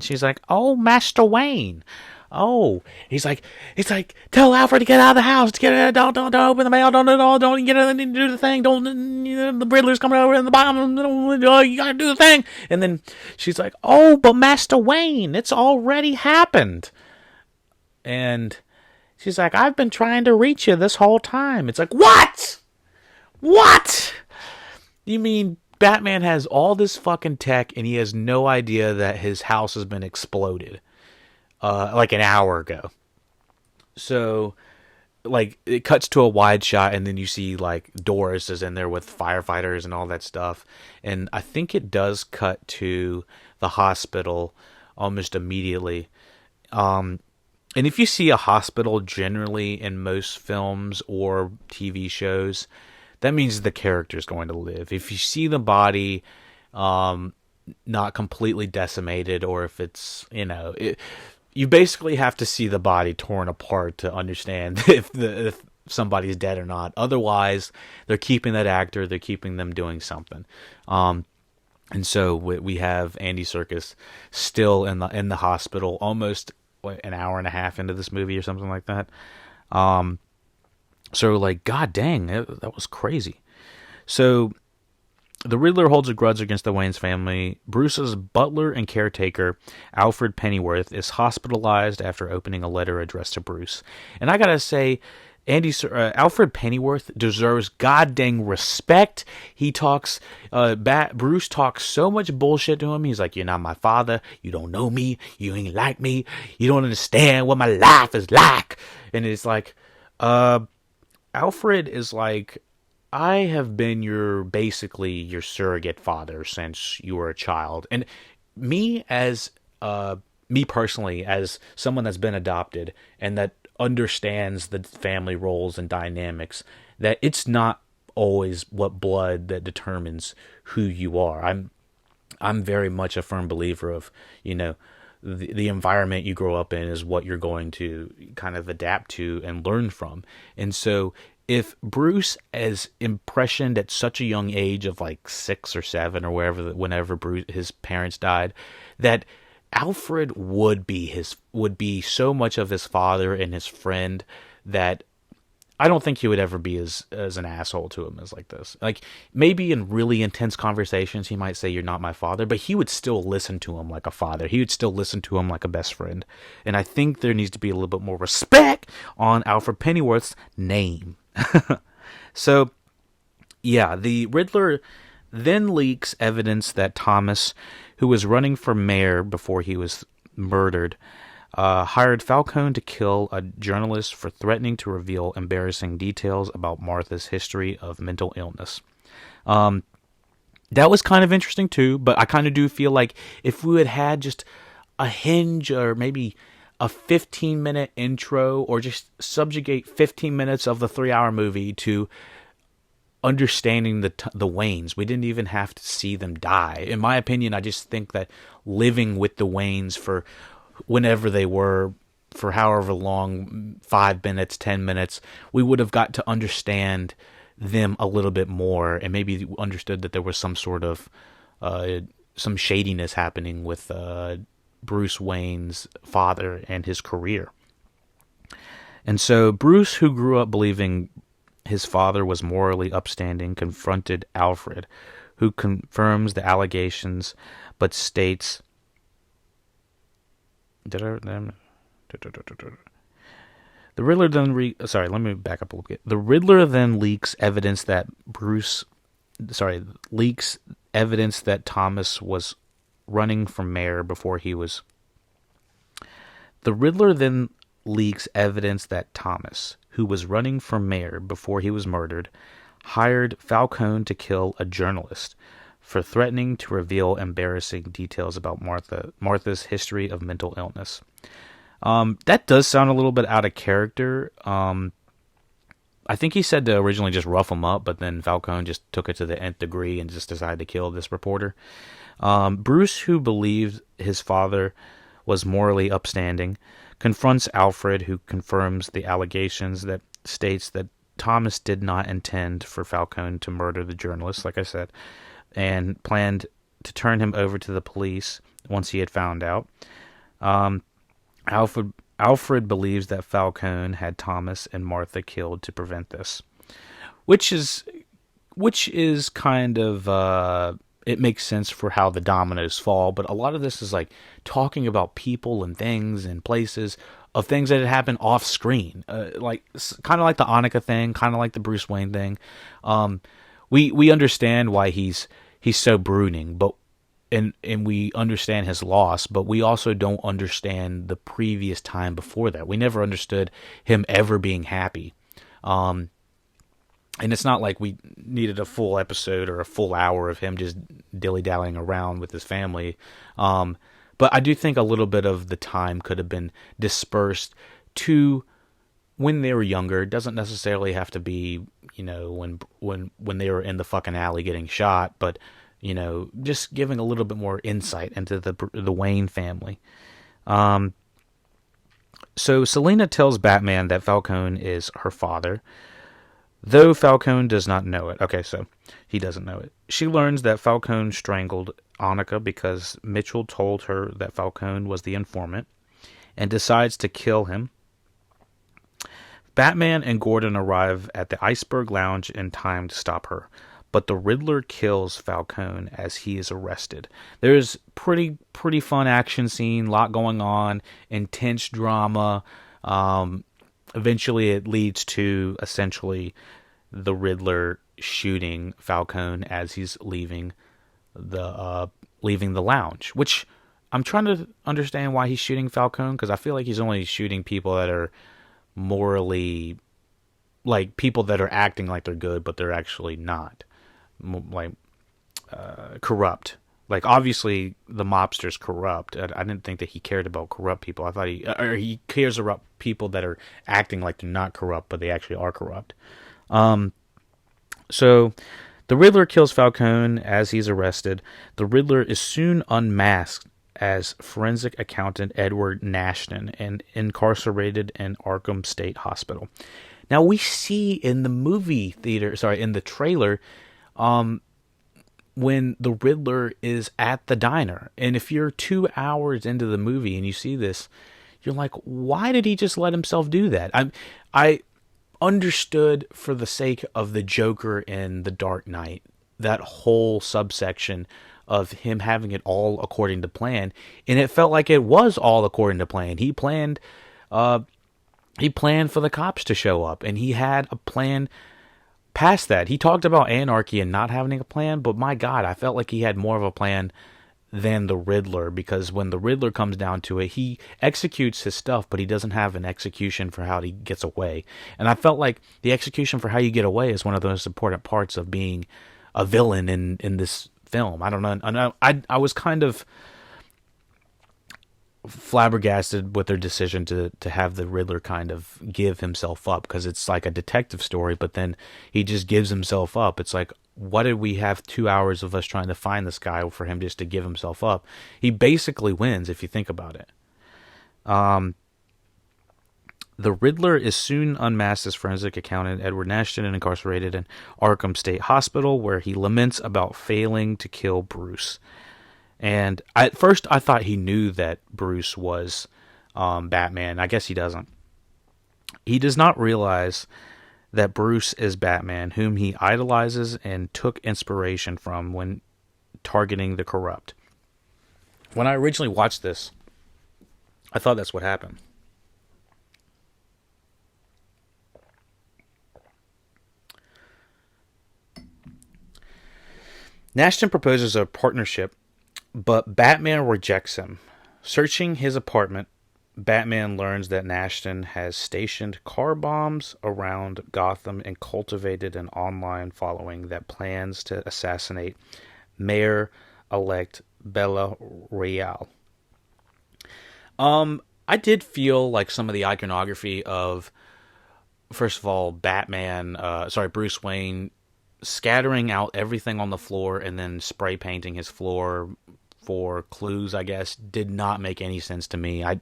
She's like, oh, Master Wayne. Oh, he's like, tell Alfred to get out of the house. Don't open the mail. Don't get in and do the thing. The Riddler's coming over in the bomb. You gotta do the thing. And then she's like, oh, but Master Wayne, it's already happened. And She's like, I've been trying to reach you this whole time. It's like, what? What? You mean Batman has all this fucking tech and he has no idea that his house has been exploded like an hour ago. So, like, it cuts to a wide shot and then you see, like, Doris is in there with firefighters and all that stuff. And I think it does cut to the hospital almost immediately. And if you see a hospital generally in most films or TV shows, that means the character is going to live. If you see the body not completely decimated, or if it's, you basically have to see the body torn apart to understand if somebody's dead or not. Otherwise, they're keeping that actor, they're keeping them doing something. And so we have Andy Serkis still in the hospital, almost an hour and a half into this movie or something like that. So, like, god dang, that was crazy. So, the Riddler holds a grudge against the Wayne's family. Bruce's butler and caretaker, Alfred Pennyworth, is hospitalized after opening a letter addressed to Bruce. And I gotta say, Alfred Pennyworth deserves goddamn respect. He talks, Bruce talks so much bullshit to him. He's like, you're not my father. You don't know me. You ain't like me. You don't understand what my life is like. And it's like, Alfred is like, I have been basically your surrogate father since you were a child. And me personally, as someone that's been adopted and that understands the family roles and dynamics, that it's not always what blood that determines who you are. I'm very much a firm believer of, the environment you grow up in is what you're going to kind of adapt to and learn from. And so if Bruce is impressioned at such a young age of like 6 or 7 or whenever his parents died, that Alfred would be so much of his father and his friend that I don't think he would ever be as an asshole to him as like this. Like, maybe in really intense conversations, he might say, you're not my father, but he would still listen to him like a father. He would still listen to him like a best friend. And I think there needs to be a little bit more respect on Alfred Pennyworth's name. So, yeah, the Riddler then leaks evidence that Thomas, who was running for mayor before he was murdered, hired Falcone to kill a journalist for threatening to reveal embarrassing details about Martha's history of mental illness. That was kind of interesting too, but I kind of do feel like if we had just a hinge or maybe a 15-minute intro, or just subjugate 15 minutes of the 3-hour movie to understanding the Waynes. We didn't even have to see them die. In my opinion, I just think that living with the Waynes for whenever they were, for however long, 5 minutes, 10 minutes, we would have got to understand them a little bit more, and maybe understood that there was some sort of some shadiness happening with Bruce Wayne's father and his career. And so Bruce, who grew up believing his father was morally upstanding, confronted Alfred, who confirms the allegations but states... The Riddler then let me back up a little bit. The Riddler then leaks evidence that Thomas was running for mayor before he was... The Riddler then leaks evidence that Thomas, who was running for mayor before he was murdered, hired Falcone to kill a journalist for threatening to reveal embarrassing details about Martha's history of mental illness. That does sound a little bit out of character. I think he said to originally just rough him up, but then Falcone just took it to the nth degree and just decided to kill this reporter. Bruce, who believed his father was morally upstanding, confronts Alfred, who confirms the allegations that states that Thomas did not intend for Falcone to murder the journalist, like I said, and planned to turn him over to the police once he had found out. Alfred believes that Falcone had Thomas and Martha killed to prevent this, which is kind of it makes sense for how the dominoes fall. But a lot of this is like talking about people and things and places of things that had happened off screen, like kind of like the Annika thing, kind of like the Bruce Wayne thing. We understand why he's so brooding, but and we understand his loss, but we also don't understand the previous time before that. We never understood him ever being happy. And it's not like we needed a full episode or a full hour of him just dilly-dallying around with his family. But I do think a little bit of the time could have been dispersed to when they were younger. It doesn't necessarily have to be, when they were in the fucking alley getting shot, but, just giving a little bit more insight into the Wayne family. So Selina tells Batman that Falcone is her father, though Falcone does not know it. Okay, so he doesn't know it. She learns that Falcone strangled Annika because Mitchell told her that Falcone was the informant, and decides to kill him. Batman and Gordon arrive at the Iceberg Lounge in time to stop her, but the Riddler kills Falcone as he is arrested. There's pretty fun action scene, lot going on, intense drama. Eventually it leads to essentially the Riddler shooting Falcone as he's leaving the lounge, which I'm trying to understand why he's shooting Falcone, because I feel like he's only shooting people that are morally, like, people that are acting like they're good but they're actually not, like corrupt. Like, obviously the mobster's corrupt. I didn't think that he cared about corrupt people. I thought he cares about people that are acting like they're not corrupt but they actually are corrupt. So the Riddler kills Falcone as he's arrested. The Riddler is soon unmasked as forensic accountant Edward Nashton and incarcerated in Arkham State Hospital. Now we see in the trailer, when the Riddler is at the diner. And if you're 2 hours into the movie and you see this, you're like, why did he just let himself do that? I understood, for the sake of the Joker in The Dark Knight, that whole subsection of him having it all according to plan, and it felt like it was all according to plan. He planned for the cops to show up, and he had a plan past that. He talked about anarchy and not having a plan, but my God, I felt like he had more of a plan than the Riddler, because when the Riddler comes down to it, he executes his stuff, but he doesn't have an execution for how he gets away. And I felt like the execution for how you get away is one of the most important parts of being a villain in this film. I don't know. I was kind of flabbergasted with their decision to have the Riddler kind of give himself up, because it's like a detective story, but then he just gives himself up. It's like, what did we have 2 hours of us trying to find this guy for him just to give himself up? He basically wins if you think about it. The Riddler is soon unmasked as forensic accountant Edward Nashton and incarcerated in Arkham State Hospital, where he laments about failing to kill Bruce. And at first I thought he knew that Bruce was Batman. I guess he doesn't. He does not realize that Bruce is Batman, whom he idolizes and took inspiration from when targeting the corrupt. When I originally watched this, I thought that's what happened. Nashton proposes a partnership, but Batman rejects him. Searching his apartment, Batman learns that Nashton has stationed car bombs around Gotham and cultivated an online following that plans to assassinate Mayor-elect Bella Real. I did feel like some of the iconography of, first of all, Bruce Wayne scattering out everything on the floor and then spray painting his floor for clues, I guess, did not make any sense to me. I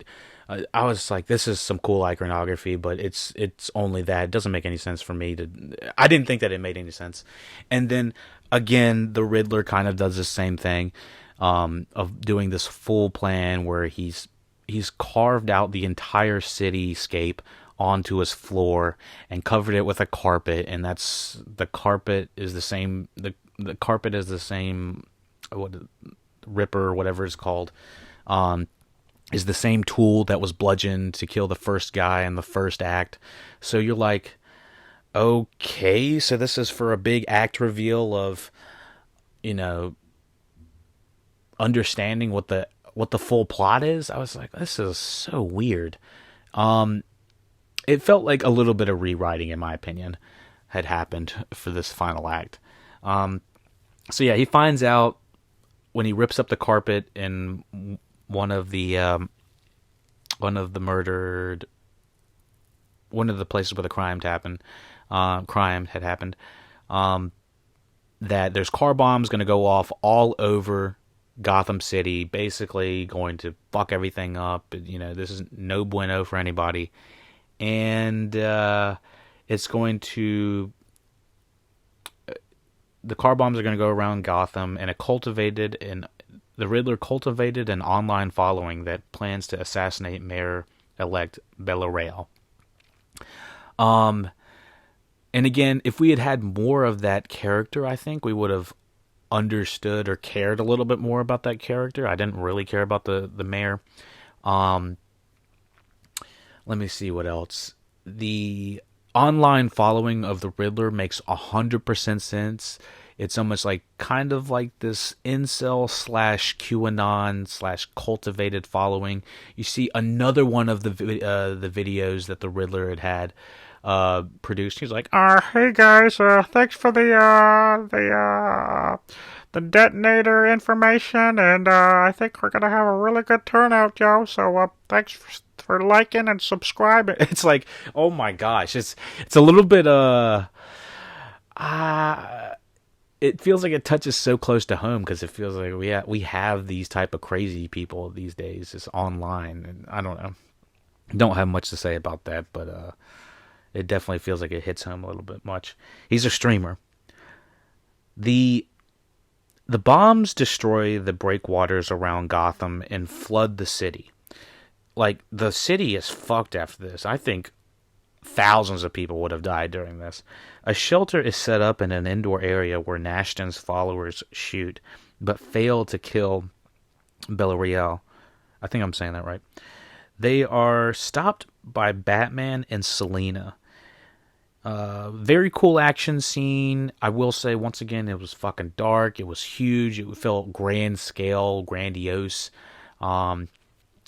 was like, this is some cool iconography, but it's only that. It doesn't make any sense for me. I didn't think that it made any sense. And then, again, the Riddler kind of does the same thing, of doing this full plan where he's carved out the entire cityscape onto his floor and covered it with a carpet, and the carpet is the same, what, Ripper, whatever it's called, is the same tool that was bludgeoned to kill the first guy in the first act. So you're like, okay, so this is for a big act reveal of, you know, understanding what the full plot is. I was like, this is so weird. It felt like a little bit of rewriting, in my opinion, had happened for this final act. So yeah, he finds out when he rips up the carpet in one of the murdered, one of the places where the crime had happened, that there's car bombs going to go off all over Gotham City, basically going to fuck everything up. You know, this is no bueno for anybody, and it's going to. The car bombs are going to go around Gotham, and the Riddler cultivated an online following that plans to assassinate Mayor-elect Villarreal. And again, if we had had more of that character, I think we would have understood or cared a little bit more about that character. I didn't really care about the mayor. Let me see what else. The online following of the Riddler makes 100% sense. It's almost like kind of like this incel / QAnon / cultivated following. You see another one of the videos that the Riddler had produced. He's like, hey guys, thanks for the detonator information, and I think we're gonna have a really good turnout, Joe. So thanks for liking and subscribing. It's like, oh my gosh, it's a little bit it feels like it touches so close to home, because it feels like we have these type of crazy people these days. It's online, and I don't have much to say about that, but it definitely feels like it hits home a little bit much. He's a streamer. The bombs destroy the breakwaters around Gotham and flood the city. Like, the city is fucked after this. I think thousands of people would have died during this. A shelter is set up in an indoor area where Nashton's followers shoot, but fail to kill Villarreal. I think I'm saying that right. They are stopped by Batman and Selina. Very cool action scene. I will say, once again, it was fucking dark. It was huge. It felt grand scale, grandiose.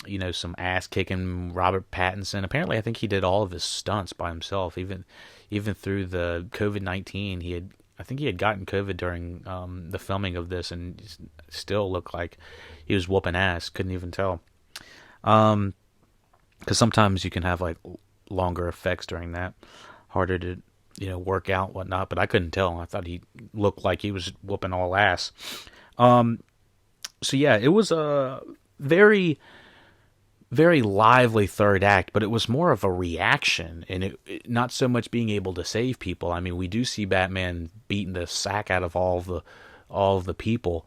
You know, some ass kicking Robert Pattinson. Apparently, I think he did all of his stunts by himself. Even through the COVID-19, I think he had gotten COVID during the filming of this, and still looked like he was whooping ass. Couldn't even tell. Because sometimes you can have like longer effects during that, harder to work out, whatnot. But I couldn't tell. I thought he looked like he was whooping all ass. So yeah, it was a very, very lively third act, but it was more of a reaction, and it not so much being able to save people. I mean, we do see Batman beating the sack out of all of the people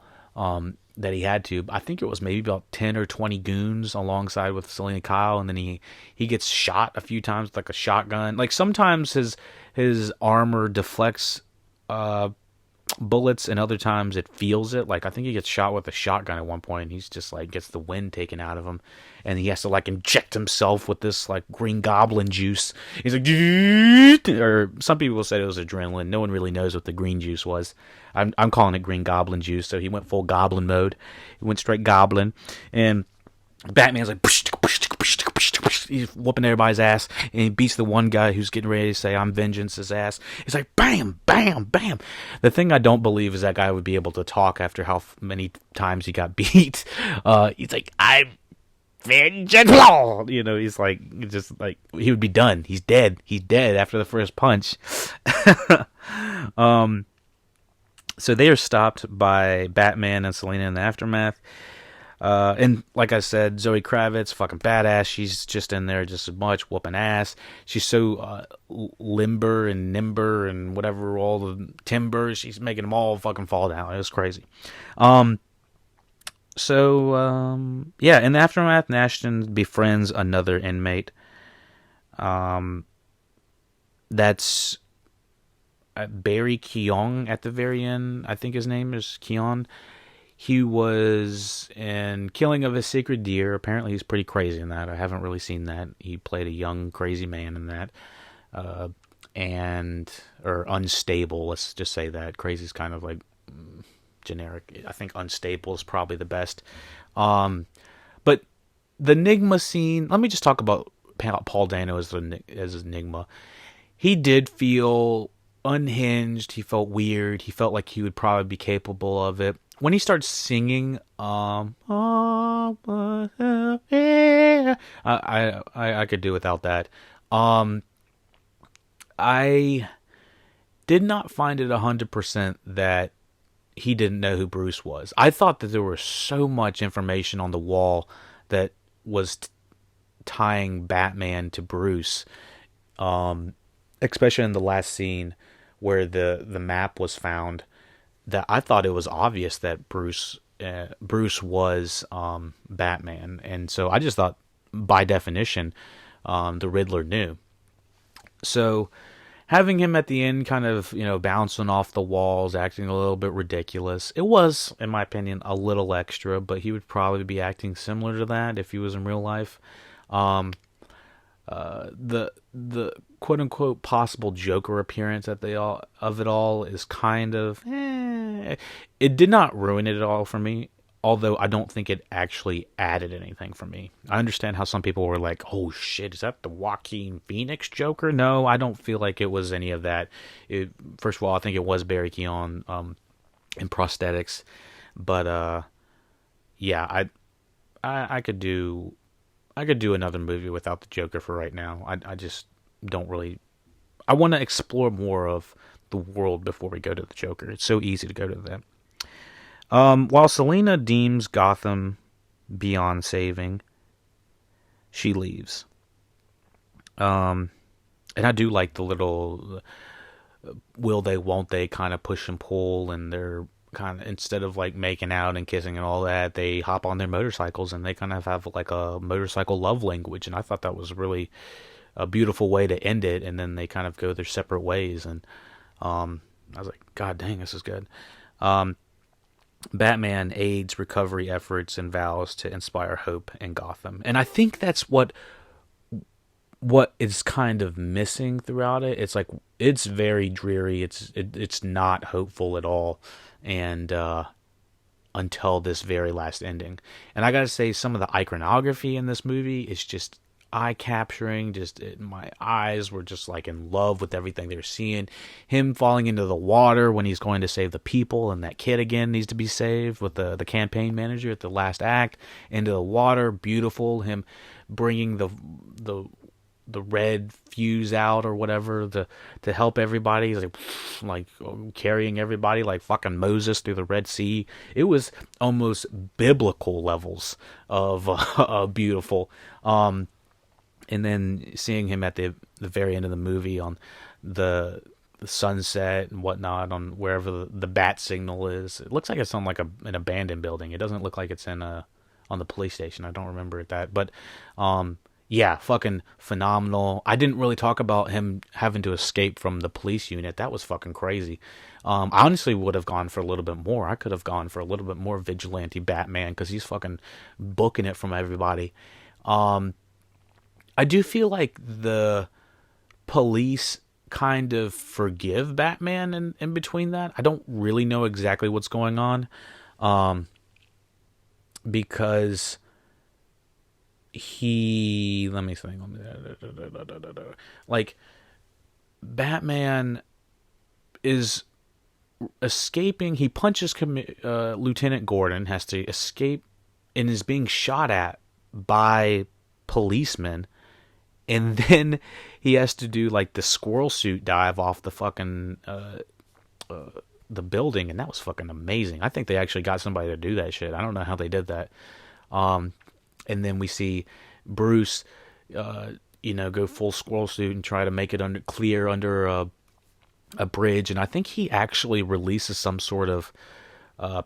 that he had to. I think it was maybe about 10 or 20 goons alongside with Selina Kyle, and then he gets shot a few times with like a shotgun. Like, sometimes his armor deflects bullets, and other times it feels it. Like, I think he gets shot with a shotgun at one point, and he's just like gets the wind taken out of him, and he has to like inject himself with this like Green Goblin juice. He's like, or some people said it was adrenaline. No one really knows what the green juice was. I'm calling it Green Goblin juice. So he went full Goblin mode. He went straight Goblin, and Batman's like, he's whooping everybody's ass, and he beats the one guy who's getting ready to say, I'm vengeance's ass. He's like, bam, bam, bam. The thing I don't believe is that guy would be able to talk after how many times he got beat. He's like, I'm vengeful. He's like, just like, he would be done. He's dead. He's dead after the first punch. So they are stopped by Batman and Selina in the aftermath. And like I said, Zoe Kravitz, fucking badass. She's just in there just as much, whooping ass. She's so limber and nimber and whatever, all the timbers. She's making them all fucking fall down. It was crazy. So in the aftermath, Nashton befriends another inmate. That's Barry Keoghan at the very end. I think his name is Keoghan. He was in Killing of a Sacred Deer. Apparently, he's pretty crazy in that. I haven't really seen that. He played a young, crazy man in that. Or unstable, let's just say that. Crazy is kind of like generic. I think unstable is probably the best. But the Enigma scene, let me just talk about Paul Dano as Enigma. He did feel unhinged. He felt weird. He felt like he would probably be capable of it. When he starts singing, I could do without that. I did not find it 100% that he didn't know who Bruce was. I thought that there was so much information on the wall that was tying Batman to Bruce, especially in the last scene where the map was found, that I thought it was obvious that Bruce was Batman. And so I just thought, by definition, the Riddler knew. So having him at the end kind of, bouncing off the walls, acting a little bit ridiculous. It was, in my opinion, a little extra, but he would probably be acting similar to that if he was in real life. The quote unquote possible Joker appearance of it all is kind of it did not ruin it at all for me. Although I don't think it actually added anything for me. I understand how some people were like, oh shit, is that the Joaquin Phoenix Joker? No, I don't feel like it was any of that. First of all, I think it was Barry Keoghan in prosthetics. But yeah, I could do another movie without the Joker for right now. I just don't really... I want to explore more of the world before we go to the Joker. It's so easy to go to that. While Selina deems Gotham beyond saving, she leaves. And I do like the little will they, won't they kind of push and pull, and they're kind of, instead of like making out and kissing and all that, they hop on their motorcycles and they kind of have like a motorcycle love language. And I thought that was really a beautiful way to end it. And then they kind of go their separate ways. And I was like, God dang, this is good. Batman aids recovery efforts and vows to inspire hope in Gotham. And I think that's what is kind of missing throughout it. It's like, it's very dreary. It's not hopeful at all. And until this very last ending. And I gotta say, some of the iconography in this movie is just eye-capturing. My eyes were just like in love with everything they were seeing. Him falling into the water when he's going to save the people, and that kid again needs to be saved with the campaign manager at the last act into the water. Beautiful. Him bringing the red fuse out or whatever to help everybody. He's like carrying everybody like fucking Moses through the Red Sea. It was almost biblical levels of beautiful. And then seeing him at the very end of the movie on the sunset and whatnot, on wherever the bat signal is. It looks like it's on like an abandoned building. It doesn't look like it's on the police station. I don't remember that. But yeah, fucking phenomenal. I didn't really talk about him having to escape from the police unit. That was fucking crazy. I honestly would have gone for a little bit more. I could have gone for a little bit more vigilante Batman, because he's fucking booking it from everybody. I do feel like the police kind of forgive Batman in between that. I don't really know exactly what's going on. Because let me think. Like, Batman is escaping. He punches Lieutenant Gordon, has to escape, and is being shot at by policemen. And then he has to do like the squirrel suit dive off the fucking the building, and that was fucking amazing. I think they actually got somebody to do that shit. I don't know how they did that. And then we see Bruce, go full squirrel suit and try to make it clear under a bridge. And I think he actually releases some sort of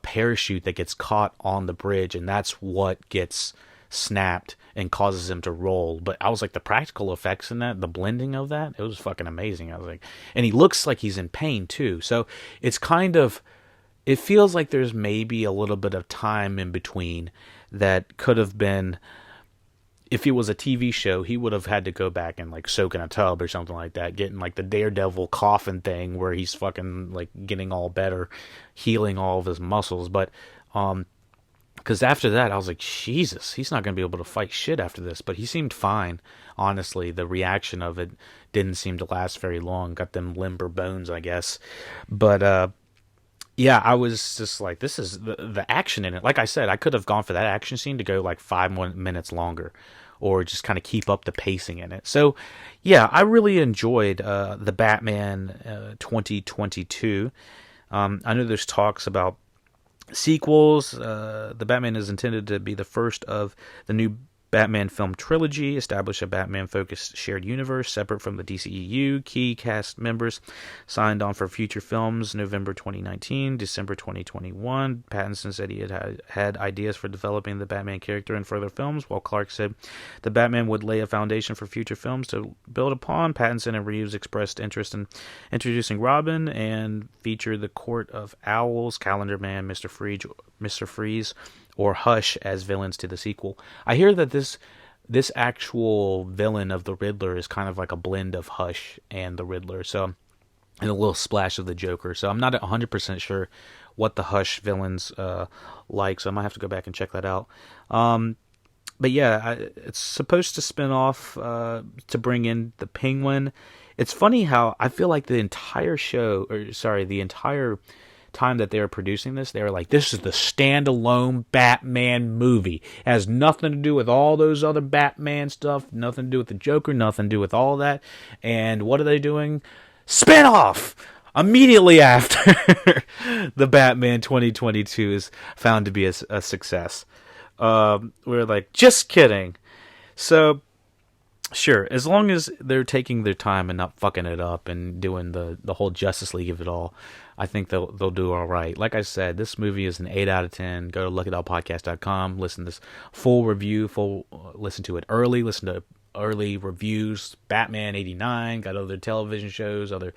parachute that gets caught on the bridge, and that's what gets snapped and causes him to roll. But I was like, the practical effects in that, the blending of that, it was fucking amazing. I was like, and he looks like he's in pain too. So it's kind of it feels like there's maybe a little bit of time in between that could have been, if it was a TV show, he would have had to go back and like soak in a tub or something like that, getting like the Daredevil coffin thing where he's fucking like getting all better, healing all of his muscles. But because after that, I was like, Jesus, he's not going to be able to fight shit after this. But he seemed fine. Honestly, the reaction of it didn't seem to last very long. Got them limber bones, I guess. But yeah, I was just like, this is the action in it. Like I said, I could have gone for that action scene to go like 5 minutes longer, or just kind of keep up the pacing in it. So, yeah, I really enjoyed the Batman 2022. I know there's talks about sequels. The Batman is intended to be the first of the new Batman film trilogy, establish a Batman-focused shared universe separate from the DCEU. Key cast members signed on for future films November 2019, December 2021. Pattinson said he had ideas for developing the Batman character in further films, while Clark said the Batman would lay a foundation for future films to build upon. Pattinson and Reeves expressed interest in introducing Robin and feature the Court of Owls, Calendar Man, Mr. Freeze, or Hush as villains to the sequel. I hear that this actual villain of the Riddler is kind of like a blend of Hush and the Riddler, so, and a little splash of the Joker. So I'm not 100% sure what the Hush villains like, so I might have to go back and check that out. But yeah, it's supposed to spin off to bring in the Penguin. It's funny how I feel like the entire time that they were producing this, they were like, this is the standalone Batman movie. It has nothing to do with all those other Batman stuff, nothing to do with the Joker, nothing to do with all that. And what are they doing? Spin-off! Immediately after the Batman 2022 is found to be a success. We're like, just kidding. So, sure, as long as they're taking their time and not fucking it up and doing the whole Justice League of it all, I think they'll do all right. Like I said, this movie is an 8 out of 10. Go to LuckyDogPodcast.com, listen to this full review, listen to it early, listen to early reviews. Batman 89, got other television shows, other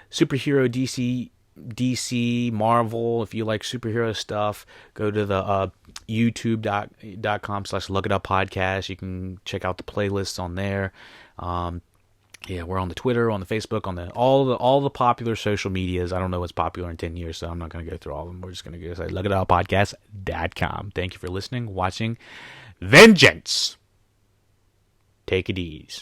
superhero DC, Marvel. If you like superhero stuff, go to the youtube.com/LuckyDogPodcast. You can check out the playlists on there. Yeah, we're on the Twitter, on the Facebook, on all the popular social medias. I don't know what's popular in 10 years, so I'm not going to go through all of them. We're just going to go to LuckyDogPodcast.com. Thank you for listening, watching. Vengeance! Take it easy.